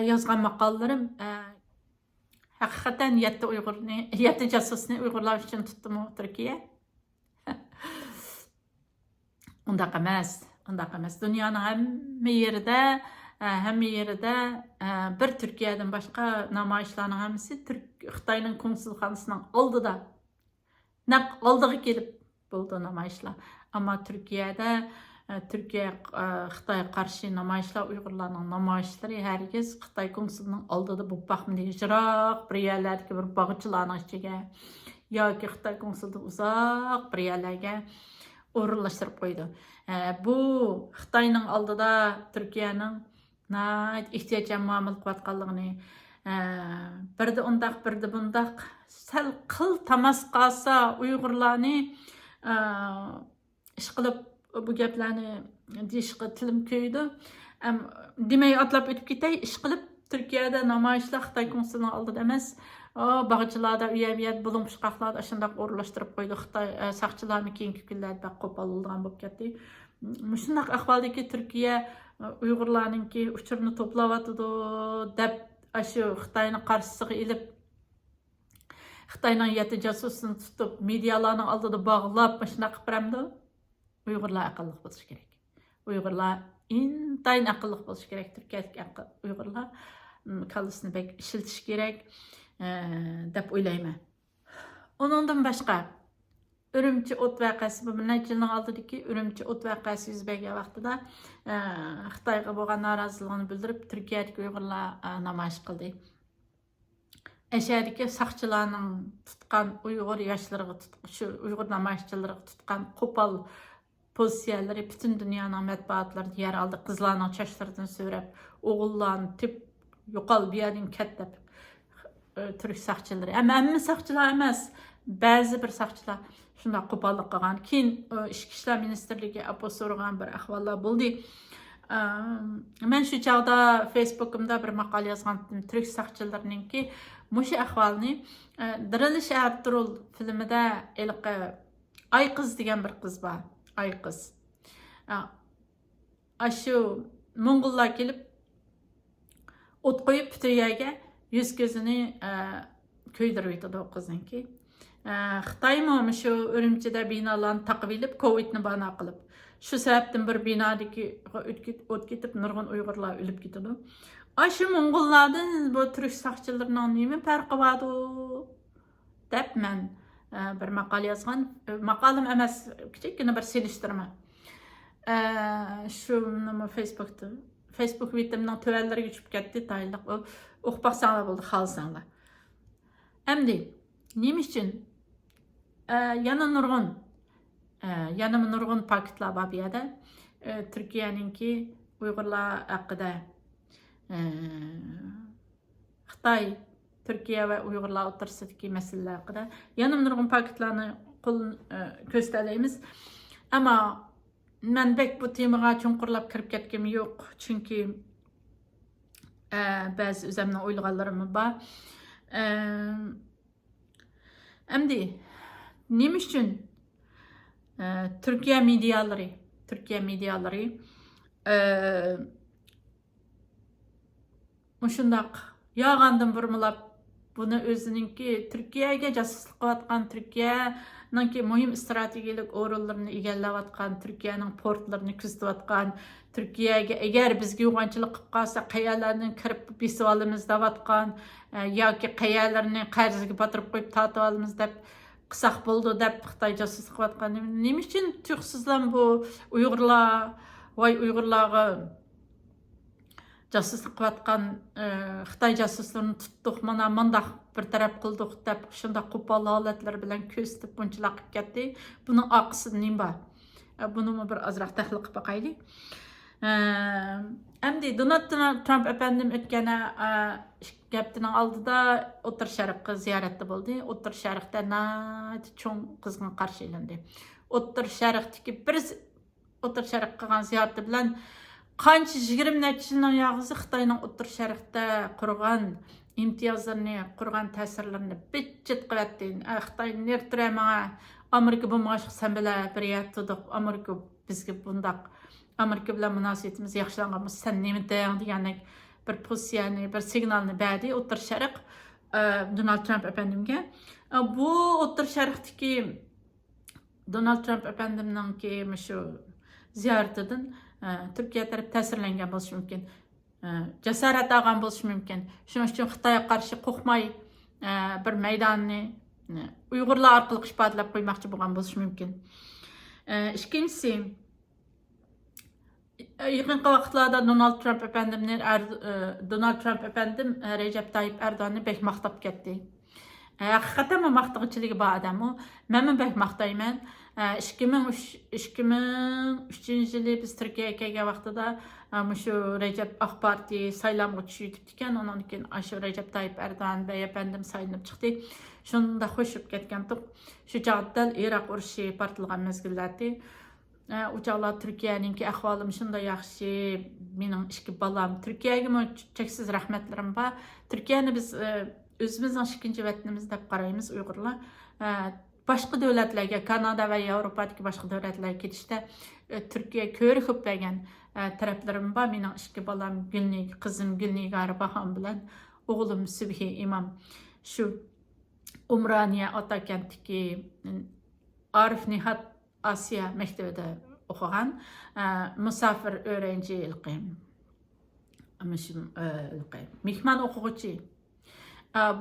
yozgan maqolalarim haqiqatan 7 jasusni Uyg'urlar uchun tutdimi Turkiya? Undaq emas. Dunyoning hamma yerida bir Turkiyadan boshqa namoyishlarning hammasi Xitoyning konsulxonasining oldida naq oldiga kelib bo'ldi namoyishlar. Ammo Turkiyada Xitoy qarshi namoyishlar, Uyg'urlarning namoyishlari hargiz Xitoy konsulining oldida bo'lib baxmidi. Yiroq bir yerlardagi bir bog'chilarning ichiga yoki Xitoy konsulida uzoq bir yerlarga o'rinlashtirib qo'ydi. Bu Xitoyning oldida Turkiyaning ehtiyojga muomala qilayotganligini, birda undaq, birda bundaq sal qil tamas qolsa Uyg'urlarni ish qilib bu gaplarni deyishga tilim ko'ydi. Demay atlab o'tib ketay, ish qilib Turkiyada namoyishlar Xitoy konsulining oldida emas, bog'chilarda, uyabiyat bulung'ishqoqlarda shundoq o'rinlashtirib qo'ydi. Xitoy saqchilarni keyingi kunlarda qo'pol bo'lgan bo'lib ketdi. Shundoq ahvoldagi Turkiya Uyg'urlarningki uchurni to'playotdi deb shu Xitoyning qarshisiga ilib Xitoyning 7 jasusini tutib medialarning oldida bog'lab shundoq qilib beramdi. Uyg'urlar aqlli bo'lishi kerak. Uyg'urlar intayin aqlli bo'lishi kerak. Turkiyadagi Uyg'urlar kallasini bek ishiltish kerak deb o'ylayman. Onundan başqa Ürümçi ot vəqəsi bu neçə ilin aldiki Ürümçi ot vəqəsi yüz bergan vaqtida Xitayga bo'lgan noroziligini bildirib Turkiyadagi Uyg'urlar namoyish qildi. Әшәрдәге сақчыларның tutqan Uyg'ur yoshlarga shu Uyg'ur namoyishchilariga tutqan qo'pol pozitsiyalari butun dunyoning matbuotlarida yer oldi. Qizlarning chochlaridan so'rab, o'g'illarni tip yo'qol bu yerdan ket deb turk saqchilari. Hamma saqchilar emas, ba'zi bir saqchilar shunday qo'pollik qilgan. Keyin Ichki ishlar ministrligi so'ragan bir ahvollar bo'ldi. Men shu chog'da Facebook'imda bir maqola yozgandim. Turk saqchilarininki mushu ahvolni Dirilish Ertuğrul filmida Ay qiz degan bir qiz bor. Ay qiz. Shu Mo'ng'ullar kelib o't qo'yib Turkiyaga yuz ko'zini kuydirib yetadi o qizningki. Xitoymi shu Urumchida binolarni taqib olib, Covidni bano qilib. Shu sababdan bir binodagi o't ketib nurg'un Uyg'urlar o'lib ketadi. Shu Mo'ng'ullardan bu turk saqchilarining nima farqi bor deb men bir maqola yozgan. Maqolam emas, kichikgina bir selishtirma. Shu nima Facebookda. Facebook bitimning tuvanlariga tushib ketdi, tayinliq. O'qib baqsanglar bo'ldi, xohlasanglar. Endi nima uchun yana nurg'un paketlar bor bu yerda. Turkiyaninki Uyg'urlar haqida Xitoy, Turkiya va Uyg'urlar o'rtasidagi masalalar haqida yana nurg'un paketlarni ko'rsatamiz. Ammo men bu temaga chunqurlab kirib ketgim yo'q, chunki ba'zi o'zimning o'ylaganlarim bor. Endi nima uchun Turkiya medialari shundaq yog'andan burmilab buni o'zininki Turkiyaga jasuslik qilayotgan, Turkiyaning muhim strategik o'rinlarini egallayotgan, Turkiyaning portlarini kuzatayotgan, Turkiyaga agar bizga yo'g'onchilik qilib qolsa qayalardan kirib besib olamiz deyotgan yoki qayalarni qarzga botirib qo'yib tortib olamiz deb qisaq bo'ldi deb Xitoy jasuslik qilayotgan. Nima uchun tuxsizlar bu Uyg'urlarga jasuslik qilayotgan Xitoy jasuslarini tutdik, mana mundaq bir taraf qildik deb shunday qo'pol holatlar bilan ko'rsatib bunchalar qilib ketdi. Buning oqisida nima bor? Buni bir ozroq tahlil qilib boqaylik. Endi Donald Trump efendim o'tgan haftaning oldida O'rta Sharqqa ziyoratda bo'ldi. O'rta Sharqda cho'ng qizg'in qarshi olindi. O'rta Sharqdagi bir O'rta Sharq qilgan ziyarati bilan qancha 20 nechining yog'izi Xitoyning O'rta Sharqda qurgan imtiyozlarini, qurgan ta'sirlarini bitchit qilyapti. Xitoy nertirama Amerika bu mashq sen bilan bir yatdiq. Amerika bizga bundaq Amerika bilan munosabatimiz yaxshilanganmiz. Sen nima deying degandek bir pozitsiyani, bir signalni berdi O'rta Sharq Donald Trump efendimga. Bu O'rta Sharqdagi Donald Trump efendimninki shu ziyaratidan Turkiya taraf ta'sirlangan bo'lishi mumkin. Jasorat olgan bo'lishi mumkin. Shuning uchun Xitoyga qarshi qo'rqmay bir maydonni Uyg'urlar orqali ifodalab qo'ymoqchi bo'lgan bo'lishi mumkin. Ikkinchisi, yaqinqi vaqtlarda Donald Trump efendim Recep Tayyip Erdoğan'ı bek maqtab ketdi. Haqiqatan maqtag'chiligi bor odam u. Men bek maqtayman. 2003 yili biz Turkiyaga kelgan vaqtida shu Recep AK Parti saylamga tushib ekan, ondan keyin shu Recep Tayyip Erdoğan bey efendim saylanib chiqdi. Shunda xo'shib ketgandik. Shu chog'da Iroq urushi portlagan mezgillarda uçaqlar Türkiye'ninki ahvalim şunda yaxşı, mening ikki balam Türkiye'ga cheksiz rahmatlarim bor. Türkiye'ni biz o'zimizning ikkinchi vatanimiz deb qaraymiz Uyg'urlar. Boshqa davlatlarga, Kanada va Yevropadagi boshqa davlatlarga ketishda Turkiya ko'ri ko'plagan taraflarim bor. Mening ikki balam Gulnik, qizim Gulnigar Baham bilan o'g'lim Subhi Imom shu Umraniya Otakentdagi Arif Nihat Asiya maktabida o'qigan musafir o'quvchi. Mehmon o'quvchi.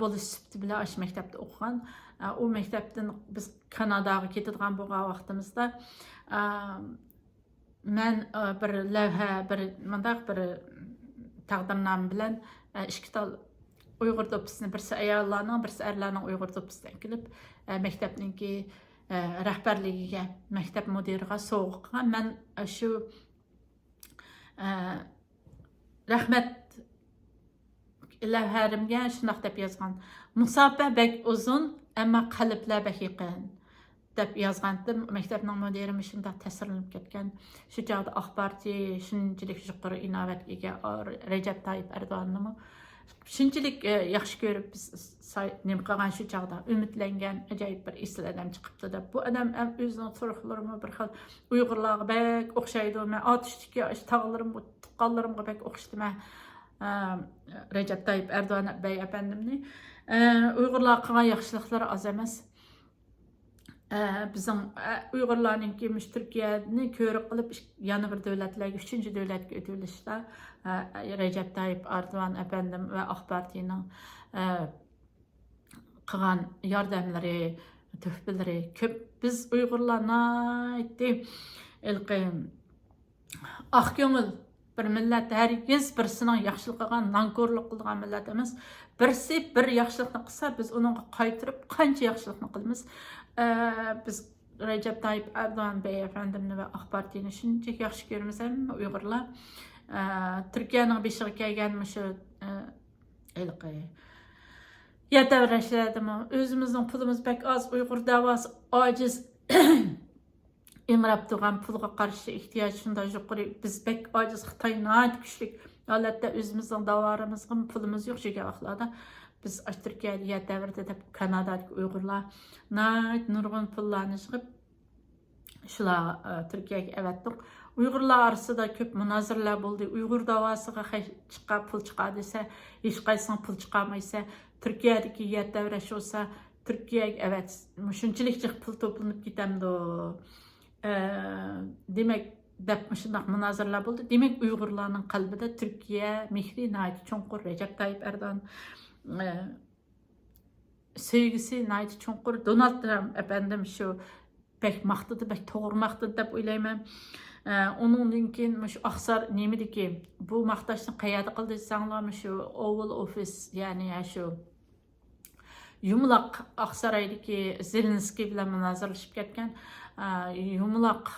bo'lish sifati bilan ash maktabda o'qigan. U maktabdan biz Kanadaga ketadigan bo'lgan vaqtimizda men bir lavha, bir mundaq bir taqdirnoma bilan ikki tal Uyg'ur do'ppisini birsi ayollarning, birsi erlarning Uyg'ur do'ppisidan kelib maktabningki rahbarligiga, maktab mudiriga sovg'a qilgan. Men shu rahmat lavharimga shundoq deb yozgan. Musofa bek uzun, ammo qalblar bek yaqin deb yozgandim. Maktabning mudirimi shundoq ta'sirlanib ketgan. Shu chog'da Oqparti shunchalik yuqori inovatga ega Recep Tayyip Erdo'g'onni shunchalik yaxshi ko'rib biz nima qilgan shu chog'da umidlangan ajoyib bir isl odam chiqibdi deb. Bu odam o'zining turqlarini bir xil Uyg'urlarga bek o'xshaydi. Men otishdiki tog'larim, tuqqanlarimga bek o'xshaydi. Recep Tayyip Erdo'g'an bey efendimni Uyg'urlar qilgan yaxshiliklari oz emas. Bizim Uyg'urlarninki Turkiyani ko'rib qilib yana bir davlatlarga, 3-chi davlatga o'tilishda Recep Tayyip Erdo'g'an efendim va Oq Partining qilgan yordamlari, töhfeleri ko'p. Biz Uyg'urlarni aytdi, oq ko'ngil bir millat, herkes birisinin yaxshilik qilgan, nanko'rlik qilgan millat emas. Birisi bir yaxshilikni qilsa, biz uni qaytirib qancha yaxshilikni qilamiz. Biz Recep Tayyip Erdo'g'an bey efendimni va Oq Partini shunchaki yaxshi ko'ramiz hamma Uyg'urlar. Turkiyaning beshiga kelgan shu yatavrashladimi? O'zimizning pulimiz bek oz, Uyg'ur davosi ojiz. Imrab turgan pulga qarshi ehtiyoj shunday yuqori. Biz bek ojiz, Xitoy nəhayət kuchli holatda o'zimizning davorimizga pulimiz yo'q degan vaqtlarda biz Turkiyaga davrda deb Kanadadagi Uyg'urlar nəhayət nurg'un pullarni chiqib shular Turkiyaga avatdik. Uyg'urlar orasida ko'p munozaralar bo'ldi. Uyg'ur davosiga chiqqan pul chiqadi desa, hech qaysining pul chiqarmaysa, Turkiyadagi davrash bo'lsa, Turkiyaga avat shunchalik pul to'planib ketamdi. Demek deb shunday munozaralar bo'ldi. Demek Uyg'urlarning qalbida Turkiya mehri nəhayət cho'nqur. Recep Tayyip Erdo'g'an sevgisi nəhayət cho'nqur. Donald Trump efendim şu pek maqtadı, pek to'g'ri maqtadı deb o'ylayman. Onundan keyin shu Oqsar nemidiki bu maqtashni qayerda qildi desanglarmi, shu Oval Office, ya'ni shu yumloq Oqsaroydagi Zelenskiy bilan munozaralashib ketgan yumloq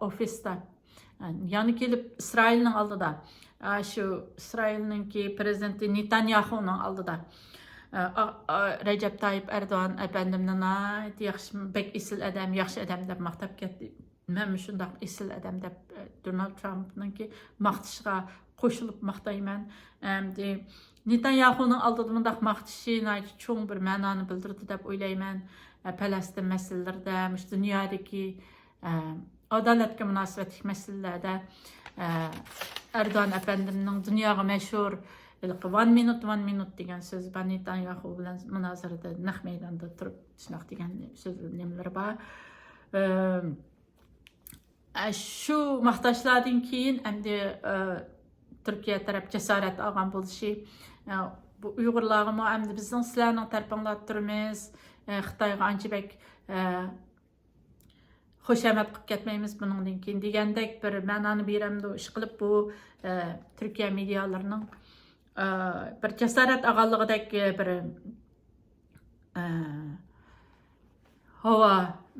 ofisda, yani kelib İsrailning oldida, shu İsrailninki prezidenti Netanyahuning oldida Recep Tayyip Erdo'g'an efendimni yaxshi, bek isil adam, yaxshi adam deb maqtab ketdi. Men shunday isil adam deb Donald Trumpninki maqtishiga qo'shilib maqtayman. Netanyahuning oldida bunday maqtishi cho'ng bir ma'noni bildirdi deb o'ylayman. Falastin masalalarida, dunyodagi adolatga munosabatli masalalarda Erdo'g'an efendimning dunyoga mashhur one minute degan so'zi bor. Netanyahu bilan munozarada naq maydonda turib shunaqa degan so'zlar bor. Shu maqtashlardan keyin endi Turkiya taraf jasorat olgan bo'lishi, bu Uyg'urlarga endi bizning sizlarning tarafingizda turamiz, Xitoyga ancha bek xushamat qilib ketmaymiz buningdan keyin degandek bir ma'noni beramdi. Ish qilib bu Turkiya medialarining bir jasorat olganligidek bir havo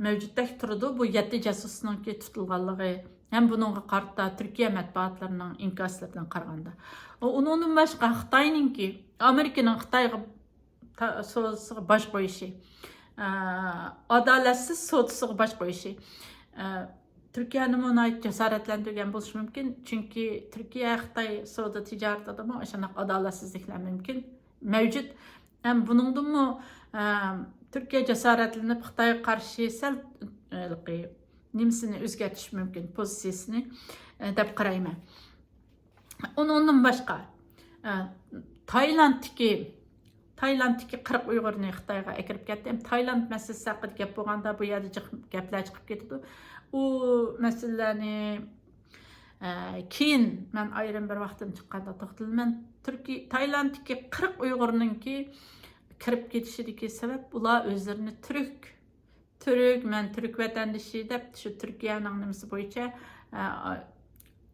mavjuddek turdi. Bu 7 jasusninki tutilganligi ham buningga qarata Turkiya matbuotlarining inkoslaridan qaraganda. Undan boshqa Xitoyninki, Amerikaning Xitoyga so'zisiga bosh qo'yishi, adolatsiz so'zisiga bosh qo'yishi Turkiyani nəhayət jasoratlantirgan bo'lishi mumkin. Chunki Turkiya Xitoy savdo tijoratida o'shanaqa adolatsizliklar mumkin mavjud. Ham buningdanmi Turkiya jasoratlanib Xitoyga qarshi sal nimasini o'zgartirish mumkin, pozitsiyasini deb qarayman. Undan boshqa Taylanddagi 40 Uyg'urni Xitoyga akirib ketdi. Tayland masalasi haqida gap bo'lganda bu yerda gaplar chiqib ketdi. U masalalarni keyin men ayrim bir vaqtim chiqqanda to'xtalaman. Taylanddagi 40 Uyg'urninki kirib ketishidagi sabab ular o'zlarini men Türk vatandaşı deb şu Türkiye'nin nimasi bo'yicha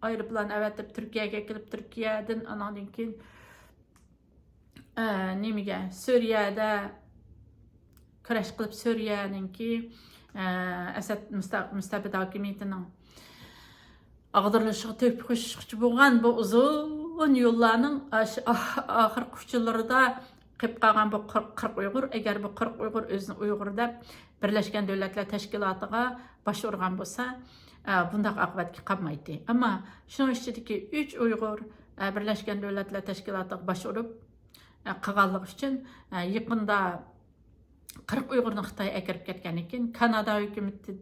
aeroplan avatib Türkiye'ga kelib Türkiye'den andan keyin nimaga Suriyada kurash qilib Suriyaninki Asad mustabid hokimiyatining ag'dirilishiga to'p qo'shmoqchi bo'lgan bu uzun yo'llarning oxirgi 3 yillarida qilib qolgan bu 40 Uyg'ur, agar bu 40 Uyg'ur o'zini Uyg'ur deb Birleşken Devletler Teşkilatı'na başvurgan bo'lsa, bundaq oqibatga qolmaydi. Ammo shuning ichidagi 3 Uyg'ur Birleşken Devletler Teşkilatı'na başvurup qilganligi uchun yaqinda 40 Uyg'urni Xitoyga kirib ketgan ekan, Kanada hukumati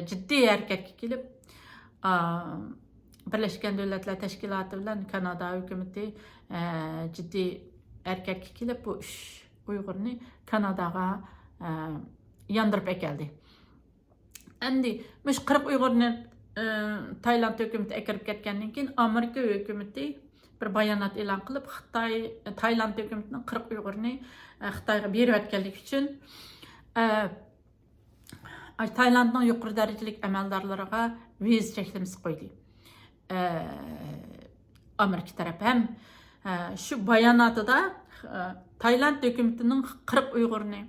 jiddiy harakatga kelib, Birleşken Devletler Teşkilatı bilan Kanada hukumati jiddiy harakatga kelib, bu 3 Uyg'urni Kanadaga yandırıp ekeldi. Endi mush 40 Uyg'urni Tayland hukumati akirib ketgandan keyin Amerika hukumati bir bayonot e'lon qilib, Tayland hukumatining 40 Uyg'urni Xitoyga berib atganligi uchun Taylandning yuqori darajalik amaldorlariga viza cheklamasi qo'ydi. Amerika tarafı ham shu bayonotida Tayland hukumatining 40 Uyg'urni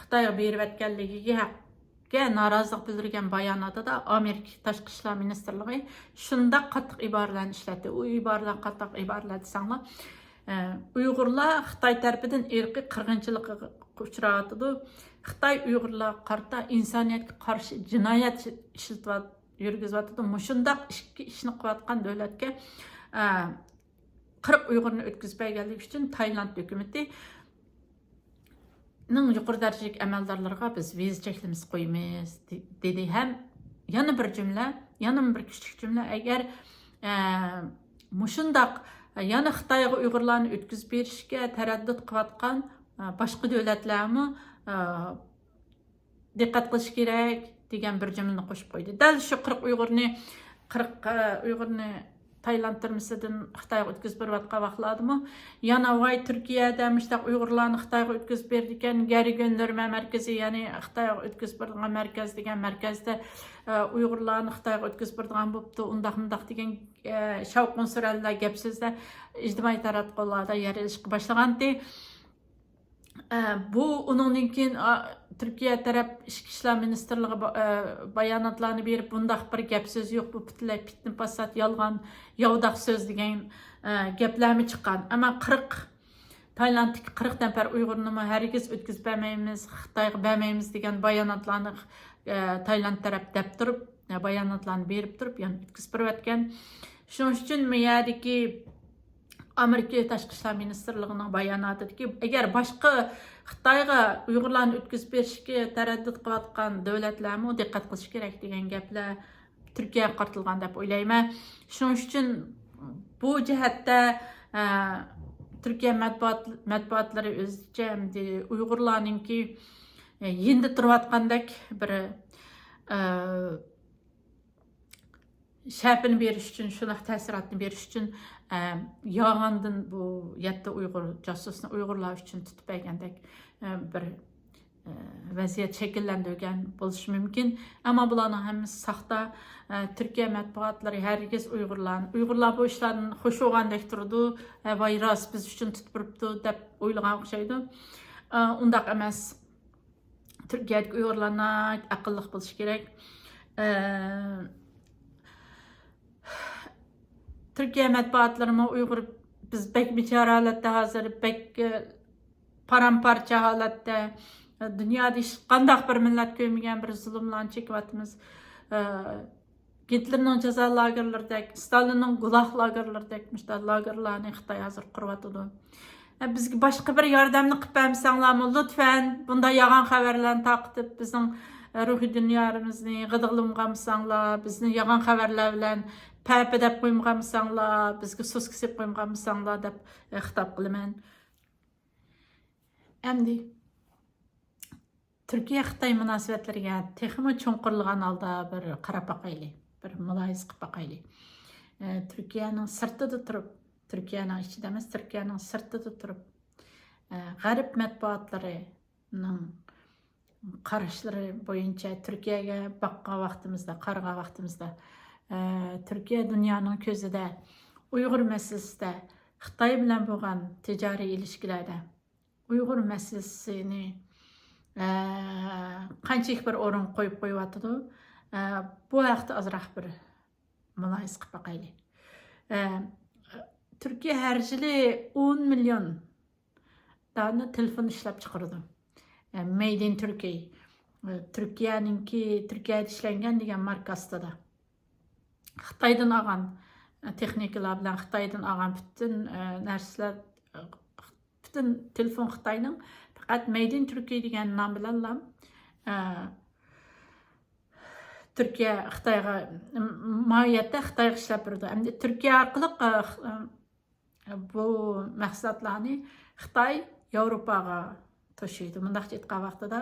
Xitoyga berib atganligiga norozilik bildirgan bayonotida Amerika Tashqi ishlar ministrligi shunday qattiq iboralarni ishlatdi. U iboralar qattiq iboralar desanglar, Uyg'urlar Xitoy tarafidan irqiy qirg'inchilikka uchrayotdi. Xitoy Uyg'urlar qarta insoniyatga qarshi jinoyat yurgizyotdi. Shunday ishni qilayotgan davlatga 40 Uyg'urni o'tkazmaganligi uchun Tayland hukumati yuqori darajalik amaldorlarga biz viza cheklamasi qo'yamiz dedi. Ham yana bir kuchli jumla, agar mushundaq yana Xitoyga Uyg'urlarni o'tkazib berishga taraddud qilayotgan boshqa davlatlarmi diqqat qilish kerak degan bir jumlani qo'shib qo'ydi. Dal shu 40 Uyg'urni Tayland turmisidan Xitoyga o'tkazib berayotgan vaqtlardimi yana voy Turkiyada mushtaq Uyg'urlarni Xitoyga o'tkazib berdi ekan, geri gönderme markazi, ya'ni Xitoyga o'tkazib bergan markaz degan markazda Uyg'urlarni Xitoyga o'tkazib bergan bo'pti, undaq degan shavqin surallar gap so'zlar ijtimoiy tarmoqlarda yaralishga boshlagandi. Bu undan keyin Türkiye taraf Ichki ishlar ministrligi bayonotlarni berib, bundaq bir gap so'z yo'q, bu butunlay fitna fasod, yolg'on, yovdaq so'z degan gaplarmi chiqqan. Ammo Taylanddagi 40 nafar Uyg'urni hargiz o'tkazib bermaymiz, Xitoyga bermaymiz degan bayonotlarni Tayland taraf deb turib, bayonotlarni berib turib, ya'ni o'tkazib berayotgan. Shuning uchun miyadagi Amerika Tashqi ishlar ministrligining bayonotidagi agar boshqa Xitoyga Uyg'urlarni o'tkazib berishga taraddud qilayotgan davlatlarmi diqqat qilish kerak degan gaplar Turkiyaga qartilgan deb o'ylayman. Shuning uchun bu jihatda Turkiya matbuotlari o'zicha Uyg'urlarningki endi turayotgandek bir şəbini beriş üçün, şunaq təsiratını beriş üçün yağandın bu 7 Uyğur casusunu Uyğurlar üçün tutub bəgəndək bir vəziyyət şəkilləndirgən buluş mümkün. Amma bularning hammasi saxta. Türkiye matbuotları herkes Uyg'urlar bu işlardan xoş olgandek turdu. Vay ras biz üçün tutub turibdi deb o'ylagan o'xshaydi. Undaq emas. Türkiye'deki Uyg'urlarga aqlliq bo'lish kerak. Türkiye matbuotlarına Uygur biz bek bichara holatda hozir bek paramparcha holatda dunyoda hech qanday bir millat ko'rmagan bir zulmlarni chekyapmiz. Hitlerning jazo lagerlaridek, Stalinning gulah lagerlaridek müştah lagerlarni Xitoy hozir quryapti. Bizga boshqa bir yordamni qilib bermasanglarmi, lütfen bunday yolg'on xabarlarni taqib bizning ruhiy dunyomizni g'idiqlamqamsanglar, bizni yolg'on xabarlar bilan pəpə deb qoymamışsanlar, bizga so'z kesib qoymamışsanlar deb xitob qilaman. Endi Türkiye Xitoy munosabatlariga texmi cho'nqirlagan holda bir qarab boqaylik, bir muloyiza qilib boqaylik. Türkiyening sirtida turib, Türkiyening ichida emas, Türkiyening sirtida turib, G'arb matbuotlarining qarashlari bo'yicha Turkiyaga boqqan vaqtimizda, qaragan vaqtimizda Turkiya dunyoning ko'zida Uyg'ur masalasida Xitoy bilan bo'lgan tijoriy ilishkilarda Uyg'ur masalasini qanchalik bir o'rin qo'yib qo'yyotidi. Bu haqda ozroq bir mulohaza qilib boqaylik. Turkiya har yili 10 million dona telefon ishlab chiqaradi. Made in Turkey. Turkiyada ishlangan degan marka ostida. Xitoydan olgan texnikalar bilan Xitoydan olgan butun narsalar, butun telefon Xitoyning faqat Made in Turkey degan nom bilan Turkiya Xitoyga mohiyatda Xitoyga ishlab berdi. Endi Turkiya orqali bu mahsulotlarni Xitoy Yevropaga taşıydı. Mundaq aytgan vaqtida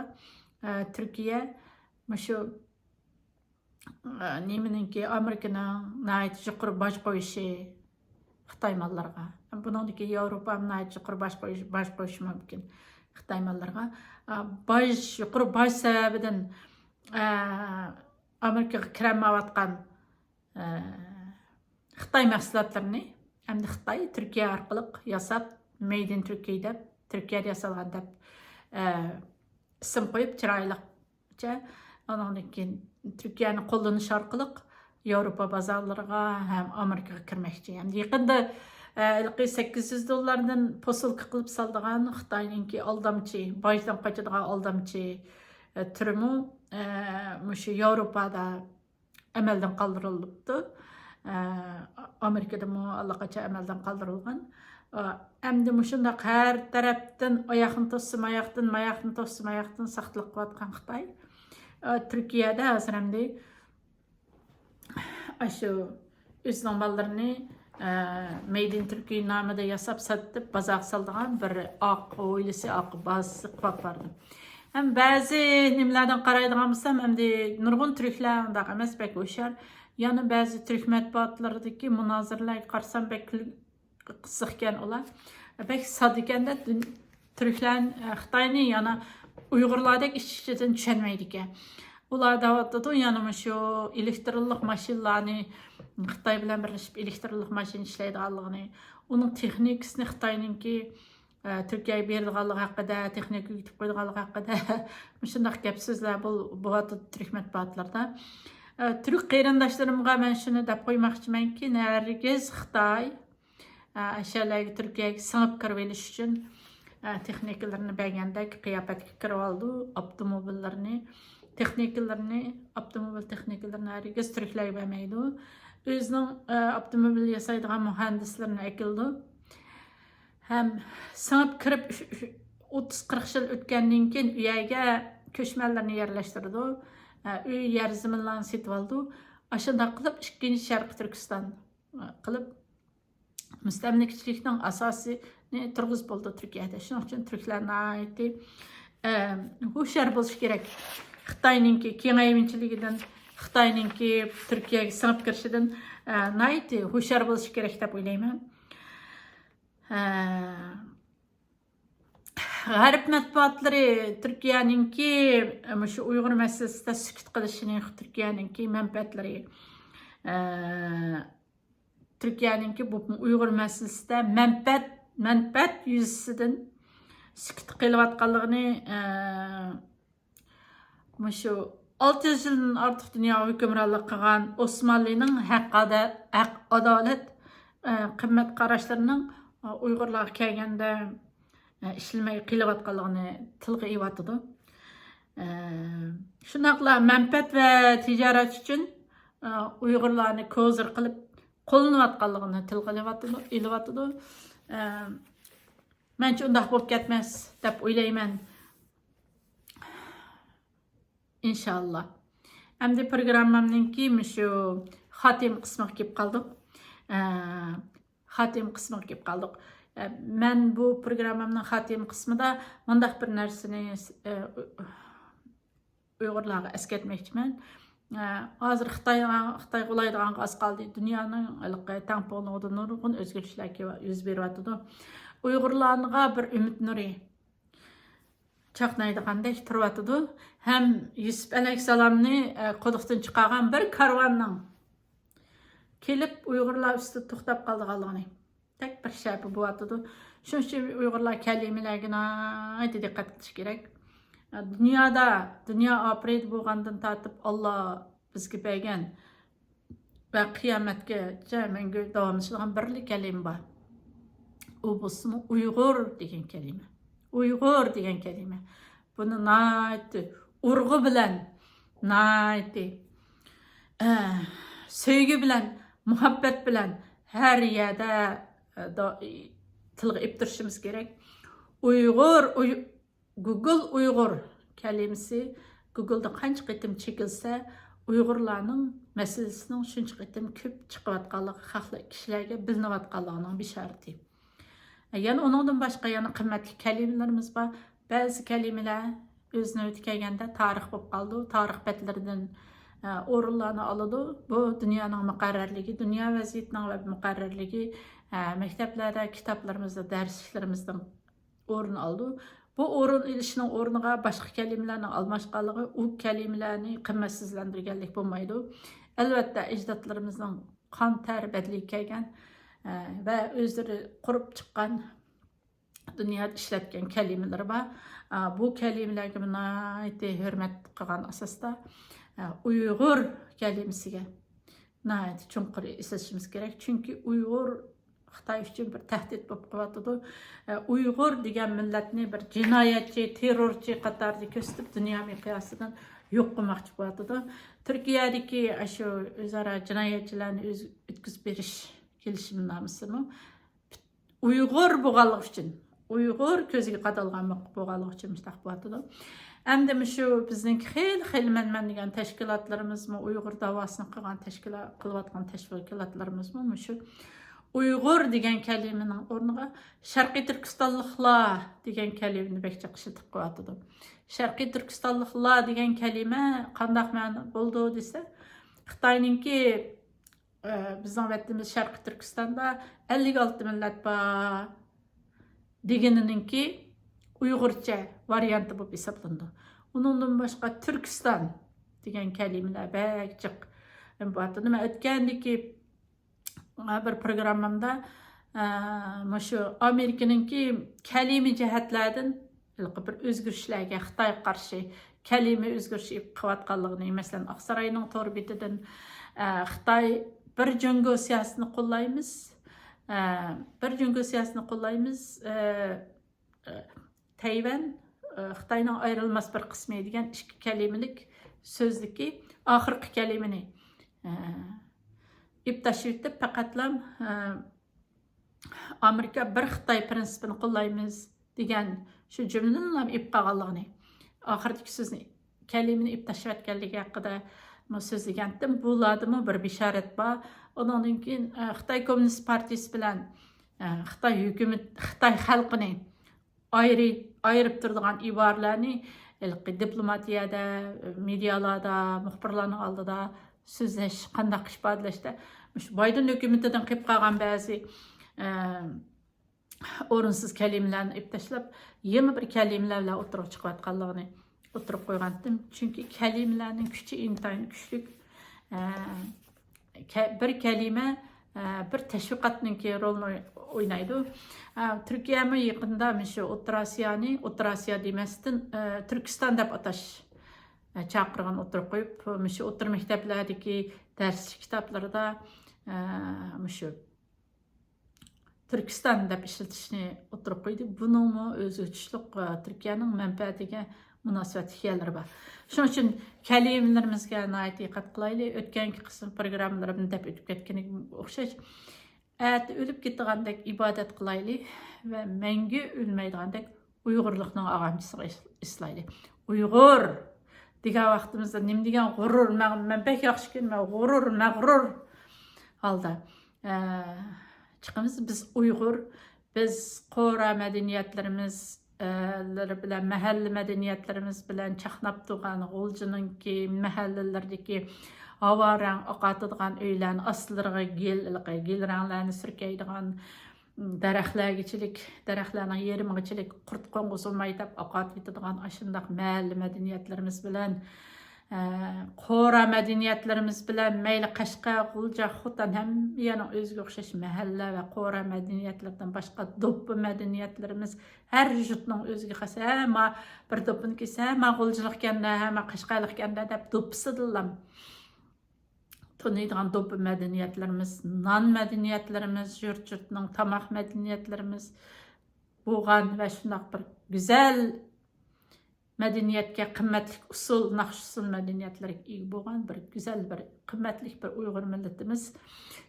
Turkiya shu neminingki Amerikaning nayt yuqori bosh qo'yishi Xitoy mallarga. Buningdagi Yevropa nayt yuqori bosh qo'yishi mumkin Xitoy mallarga. Yuqori bosh sababidan Amerikaga kirmayotgan Xitoy mahsulotlarini endi Xitoy Turkiya orqali yasab Made in Turkey deb Turkiyada yasalgan deb ism qo'yib chiroylicha ondan keyin Turkiyani qo'llanish orqali Yevropa bozorlariga ham Amerikaga kirmoqchi. Endi yaqinda $800 posilka qilib soldigan Xitoyningki aldamchi, bojdan qochadigan aldamchi turimi shu Yevropada amaldan qoldirilibdi. Amerikada allaqachon amaldan qoldirilgan. Endi shundaq har tarafdan oyoqni to'ssin, oyoqdan saqlab qo'yotgan Xitoy Turkiyada hozir endi shu o'zining ballarini Made in Turkey nomida yasab satib bozorga soldigan bir oq o'ylisi, oq bazasi qilib bordi. Ham ba'zi nimalardan qaraydigan bo'lsam, endi nurg'un turklar undaq emas, bek o'shar. Yana ba'zi turk matbuotlaridagi munozaralarga qarsam bek qiziq ekan ular. Bek sodda ekanda turklar Xitoyni yana Uyg'urlardek ishchidan tushunmaydi ekan. Ular davatda yana shu elektrlik mashinalarni Xitoy bilan birlashib elektrlik mashina ishlaydiganligini, uning texnikasini Xitoyninki Turkiyaga beradiganligi haqida, texnika yutib qo'yadiganligi haqida shundaq gap so'zlar bo'ladi turk matbuotlarida. Turk qarindoshlarimga men shuni deb qo'ymoqchimanki, nargiz Xitoy ashalaga Turkiyaga singib kirib olish uchun texnikalarni bergandek qiyofatga kirib oldi. Avtomobil texnikalarini nargiz turklarga bermaydi. O'zining avtomobil yasaydigan muhandislarni akildi. Ham singib kirib 30-40 yil o'tgandan keyin uyga ko'chmanlarni yerlashtirdi. Uy yer zaminlarni setib oldi. Ashunday qilib ikkinchi Sharq Turkiston qilib mustamlikachilikning asosini turg'izib bo'ldi Turkiyada. Shuning uchun turklarni aytdi, hushyor bo'lish kerak. Xitoyningki kengayminchiligidan, Xitoyningki Turkiyaga singib kirishidan aytdi, hushyor bo'lish kerak deb o'ylayman. G'arb matbuotlari Turkiyaninki shu Uyg'ur masalasida sukut qilishini, Turkiyaninki manfaatlari Turkiyaninki bu Uyg'ur masalasida manfaat yuzasidan sukut qilayotganligini shu 600 yildan ortiq dunyo hukmronlik qilgan Osmonlining haq adolat qimmat qarashlarining Uyg'urlarga kelganda ishlamay qilayotganligini tilga ilyotdi. Shunaqla manfaat va tijorat uchun Uyg'urlarni ko'zir qilib qo'llanayotganligini tilga ilyotdi. Mencha undaq bo'lib ketmas deb o'ylayman. İnşallah. Endi programmamninki shu xotim qismiga kelib qoldik. Men bu programmamning xotim qismida mundaq bir narsani Uyg'urlarga eslatmoqchiman. Hozir Xitoy qo'laydigan az qoldi. Dunyoning tamponiga nurg'un o'zgarishlar yuz beryapti. Uyg'urlarga bir ümit nuri chaqnaydigandek turyotidu. Hem Yusuf alayhissalomni quduqdan chiqargan bir karvanning kelib Uyg'urlar ustida to'xtab qolganligini tek bir shabi bo'yotidu. Shuning uchun Uyg'urlar kalimalarga diqqat qilish kerak. Dünya afrid bo'lgandan tortib Alloh bizga bergan va qiyomatgacha mangu davomlashadigan birlik kalima bor. U bo'lsin Uyg'ur degan kalima. Uyg'ur degan kalima. Buni nayti urg'u bilan, nayti sevgi bilan, muhabbat bilan har yerda tilga iptirishimiz kerak. Google Uyg'ur kalimasi Google'da qancha qitim chekilsa, Uyg'urlarning masalasining shuncha qitim ko'p chiqayotganligi xalqlar kishilarga bilinayotganligining bishorati. Yana ondan boshqa yana qimmatli kalimalarimiz bor. Ba'zi kalimalar o'zini o'tib kelganda tarix bo'lib qoldi. Tarix betlaridan o'rinlarni oladi. Bu dunyoning muqarrarligi, dunyo vaziyatining va muqarrarligi maktablarda, kitoblarimizda, darslarimizdan o'rin oldi. Bu o'rin ilishning o'rniga boshqa kalimalarni almashganligi u kalimalarni qimmatsizlantirganlik bo'lmaydi. Albatta ajdodlarimizning qon ter bedli kelgan ve özleri kurup çıkan dünyada işletken kelimeleri var. Bu kelimelerge naiti hürmet kılgan asasda Uygur kelimesiga naiti çonqur esasımız gerek. Çünkü Uygur Xitay üçün bir tehdit bo'lib qolayotidu. Uygur degan millatni bir jinoyatchi, terrorchi qatorida ko'rsatib dunyo miqyosidan yo'q qilmoqchi bo'layotidi. Turkiyadagi shu o'zaro jinoyatchilarni o'tkazib berish kelishimnomasining Uyg'ur bo'lganligi uchun, Uyg'ur ko'ziga qadalgan bo'lganligi uchun mustaq bo'layotidi. Endi shu bizning xil manman degan tashkilotlarimizmi, Uyg'ur davosini qilayotgan tashkilotlarimizmi shu Uyg'ur degan kalimaning o'rniga Sharqiy Turkistonliklar degan kalimani bekcha ishlatib qo'yatdi. Sharqiy Turkistonliklar degan kalima qanday ma'no bo'ldi desa, Xitoyninki bizning vatanimiz Sharqiy Turkistonda 56 millat bor deganininki Uyg'urcha varianti bo'lib hisoblandi. Undan boshqa Turkiston degan kalimalar bekcha bo'ldi. Nima o'tgandiki bir programmamda şu Amerika'nınki kelime cihetlerden bir özgürlüklerge Xitay karşı kelime özgürlüğü kıvatkalığını mesela Aksaray'ın torbitinden Xitay bir cüngü siyasını kollayımız. Tayvan Xitay'ın ayrılmaz bir kısmı edigen iki kelimelik sözlüki ahırkı kelimeni İptaşıvitip faqatlam Amerika bir Xitay prinsipini qo'llaymiz degan shu jumlalarni ip qolganligini, oxirdagi so'zni kalimani iptashayotganligi haqida so'zlagandim. Bulardimi bir bishorat bor. Undan keyin Xitoy Kommunist partiyasi bilan Xitoy hukumat, Xitoy xalqini ayirib turadigan iboralarni diplomatiyada, medialarda, muxbirlarning oldida so'zlash, qanday ifodalashda Biden hükümetinden qilib qolgan ba'zi o'rinsiz kalimalarni iptashlab, yana bir kalimalar bilan o'tirib chiqayotganligini o'tirib qo'ygandim. Chunki kalimalarning kuchi intayin kuchli. Bir kalima bir tashviqotning rolini o'ynaydi. Turkiyami yaqinda shu O'rta Osiyo demasdan Turkiston deb atash chaqirgan o'tirib qo'yib, shu o'tir maktablardagi dars kitoblarida shu Turkiston deb ishlatishni o'tirib qo'ydi. Buning o'zi uchliq Turkiyaning manfaatiga munosabat hikoyalari bor. Shuning uchun kalimalarimizga diqqat qilaylik. O'tgangi qism programmalarimni deb o'tib ketganiga o'xshash o'lib ketgandek ibodat qilaylik va mangu o'lmaydigandek Uyg'urlikning og'amchisiga islaylik. Uyg'ur degan vaqtimizda nima degan g'urur, men pek yaxshi ko'raman, g'urur, mag'rur holda chiqamiz. Biz Uyg'ur, biz qora madaniyatlarimiz bilan, mahalliy madaniyatlarimiz bilan chaqnab turgan G'uljininki mahallalardagi havorang oqatadigan uylarni astlariga gel ranglarni surkaydigan daraxtlarning yerimig'ichilik, qurt qo'ng'izilmay deb oqat etadigan ashundaq mahalli madaniyatlarimiz bilan qora madaniyatlarimiz bilan mayli Qashqa, G'ulja, Xotan hamma yana o'ziga o'xshash mahalla va qora madaniyatlardan boshqa do'ppi madaniyatlarimiz har yurtning o'ziga xos. Hamma bir do'ppini kelsa, hamma G'uljilik kanda, hamma Qashqalik kanda deb do'ppisidilar. Tanıydıgan do'ppi madaniyatlarimiz, non madaniyatlarimiz, yurt-yurtning tamoq madaniyatlarimiz bo'lgan va shundoq bir go'zal madaniyatga qimmatli usul, naqsh usul madaniyatlarga ega bo'lgan bir go'zal bir qimmatli bir Uyg'ur millatimiz.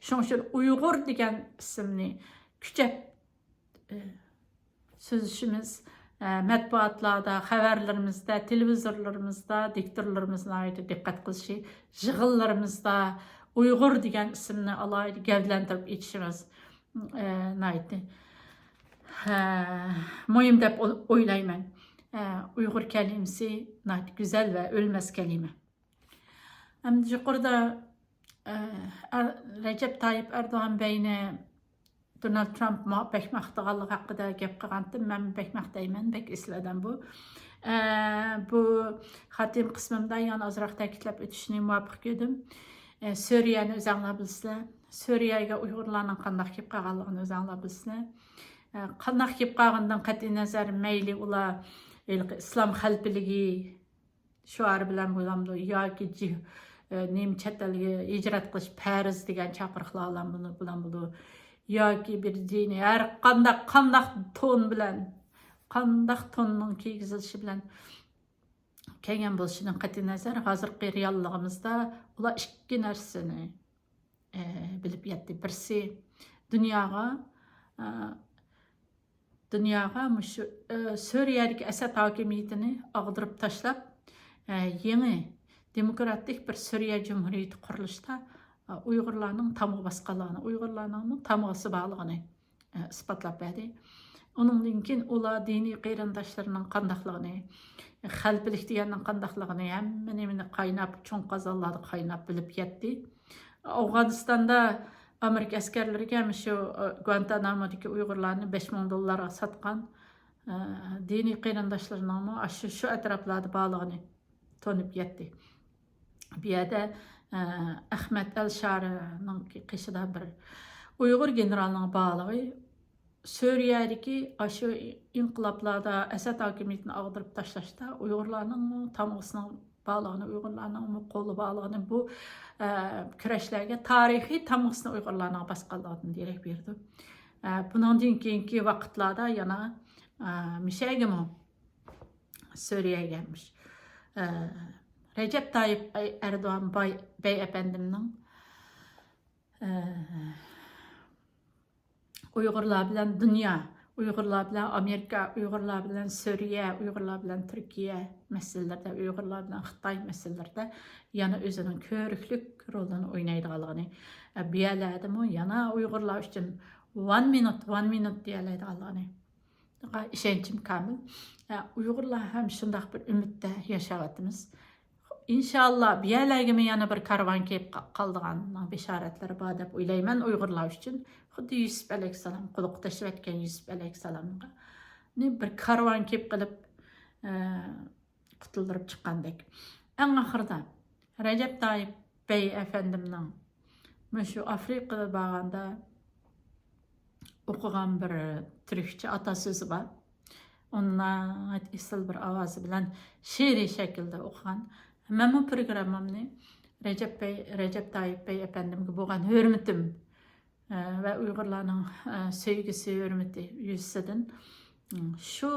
Shuning uchun Uyg'ur degan ismni kuchab so'zishimiz matbuotlarda, xabarlarimizda, televizorlarimizda, diktorlarimizga diqqat qilishi, yig'inlarimizda Uyg'ur degan ismni alohida gavdlantirib aytishimiz muhim deb o'ylayman. Uyg'ur kalimasi güzel ve ölmez kelime. Hem yuqorida Recep Tayyip Erdoğan beyni Donald Trump bek maqtağanlığı haqqida gap qilgandim. Men bek maqtayman, bek esladim bu. Bu xatim qismimda yana azroq ta'kidlab o'tishni muvaffaq edim. Suriyani o'zinglar bilsizlar. Suriyaga Uyg'urlarning qanday kelib qolganligini o'zinglar bilsizlar. Qanday kelib qolgandan qat'iy nazar mayli ular İslam xalqiligi shuari bilan bo'lamdi yoki nim chet elga hijrat qilish farz degan chaqiriqlar bilan bo'ldi yoki bir diniy har qanday ton bilan qanday tonning kiygizilishi bilan kelgan bo'lishidan qat'iy nazar hozirgi realligimizda ular ikki narsani bilib yetdi. Birisi dunyoga shu Suriyadagi Asad hokimiyatini ag'dirib tashlab yangi demokratik bir Suriya Cumhuriyeti qurilishda Uyg'urlarning tamg'i basqanligini, Uyg'urlarning tamg'isi borligini isbotlab berdi. Undan keyin ular diniy qarindoshlarining qandaqligini, xalqlik deganning qandaqligini hamma nimani qaynab, cho'ng qozonlarda qaynab bilib yetdi. Afg'onistonda Amerika askarlariga shu Guantanamodagi Uyg'urlarni $5000 satgan diniy qarindoshlarining shu atroflarda borligini tonib yetdi. Bu yerda Ahmed Al-Sharining qishida bir Uyg'ur generalining borlig'i Suriyadagi shu inqiloblarda Asad hokimiyatini ag'dirib tashlashda Uyg'urlarning tamg'isining bağlığını, Uyg'urlarning qo'li bağlığını bu kurashlarga tarixiy tamg'isini Uyg'urlarning basqanligidan derak berdi. Bundan keyingi vaqtlarda yana Mishagimo Suriyaga gelmiş. Recep Tayyip Erdoğan bey efendimning Uyg'urlar bilan dunyo, Uyg'urlar bilan Amerika, Uyg'urlar bilan Suriya, Uyg'urlar bilan Turkiya masalalarida, Uyg'urlar bilan Xitoy masalalarida yana o'zining ko'riklik rolini o'ynaydiganligini biyaladimi, yana Uyg'urlar uchun one minute deyalaydiganligini ishonchim komil. Uyg'urlar ham shunday bir umidda yashayapmiz. İnşallah biyalarga yana bir karvan kelib qoldigan bishoratlari bor deb o'ylayman Uyg'urlar uchun. Xuddi Yusuf alayhissalom quduq tashlayotgan Yusuf alayhissalomga bir karvan kelib qilib qutuldirib chiqqandek. Eng oxirida Recep Tayyip bey efendimning shu Afrikada borganda o'qigan bir turkcha atasözi bor. Onunla esil bir ovozi bilan she'riy shaklda o'qigan. Men bu programmamni Recep Tayyip bey efendimga bo'lgan hurmatim ve Uyg'urlarning sevgisi, hurmati yuzasidan shu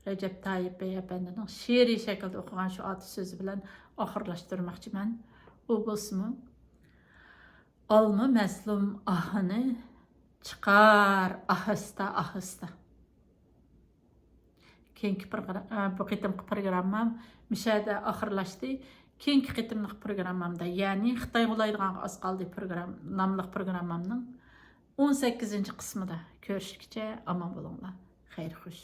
Recep Tayyip bey efendimning she'riy shaklda o'qigan shu atasözi bilan oxirlashtirmoqchiman. U bo'lsa olma mazlum ahini chiqar ahista. Keyingi bu qitimli programmam mishada oxirlashdi. Keyingi qitimli programmamda, ya'ni Xitoy g'olaydigan oz qoldi nomli programmamning 18-qismida ko'rishguncha omon bo'linglar. Xayr xush.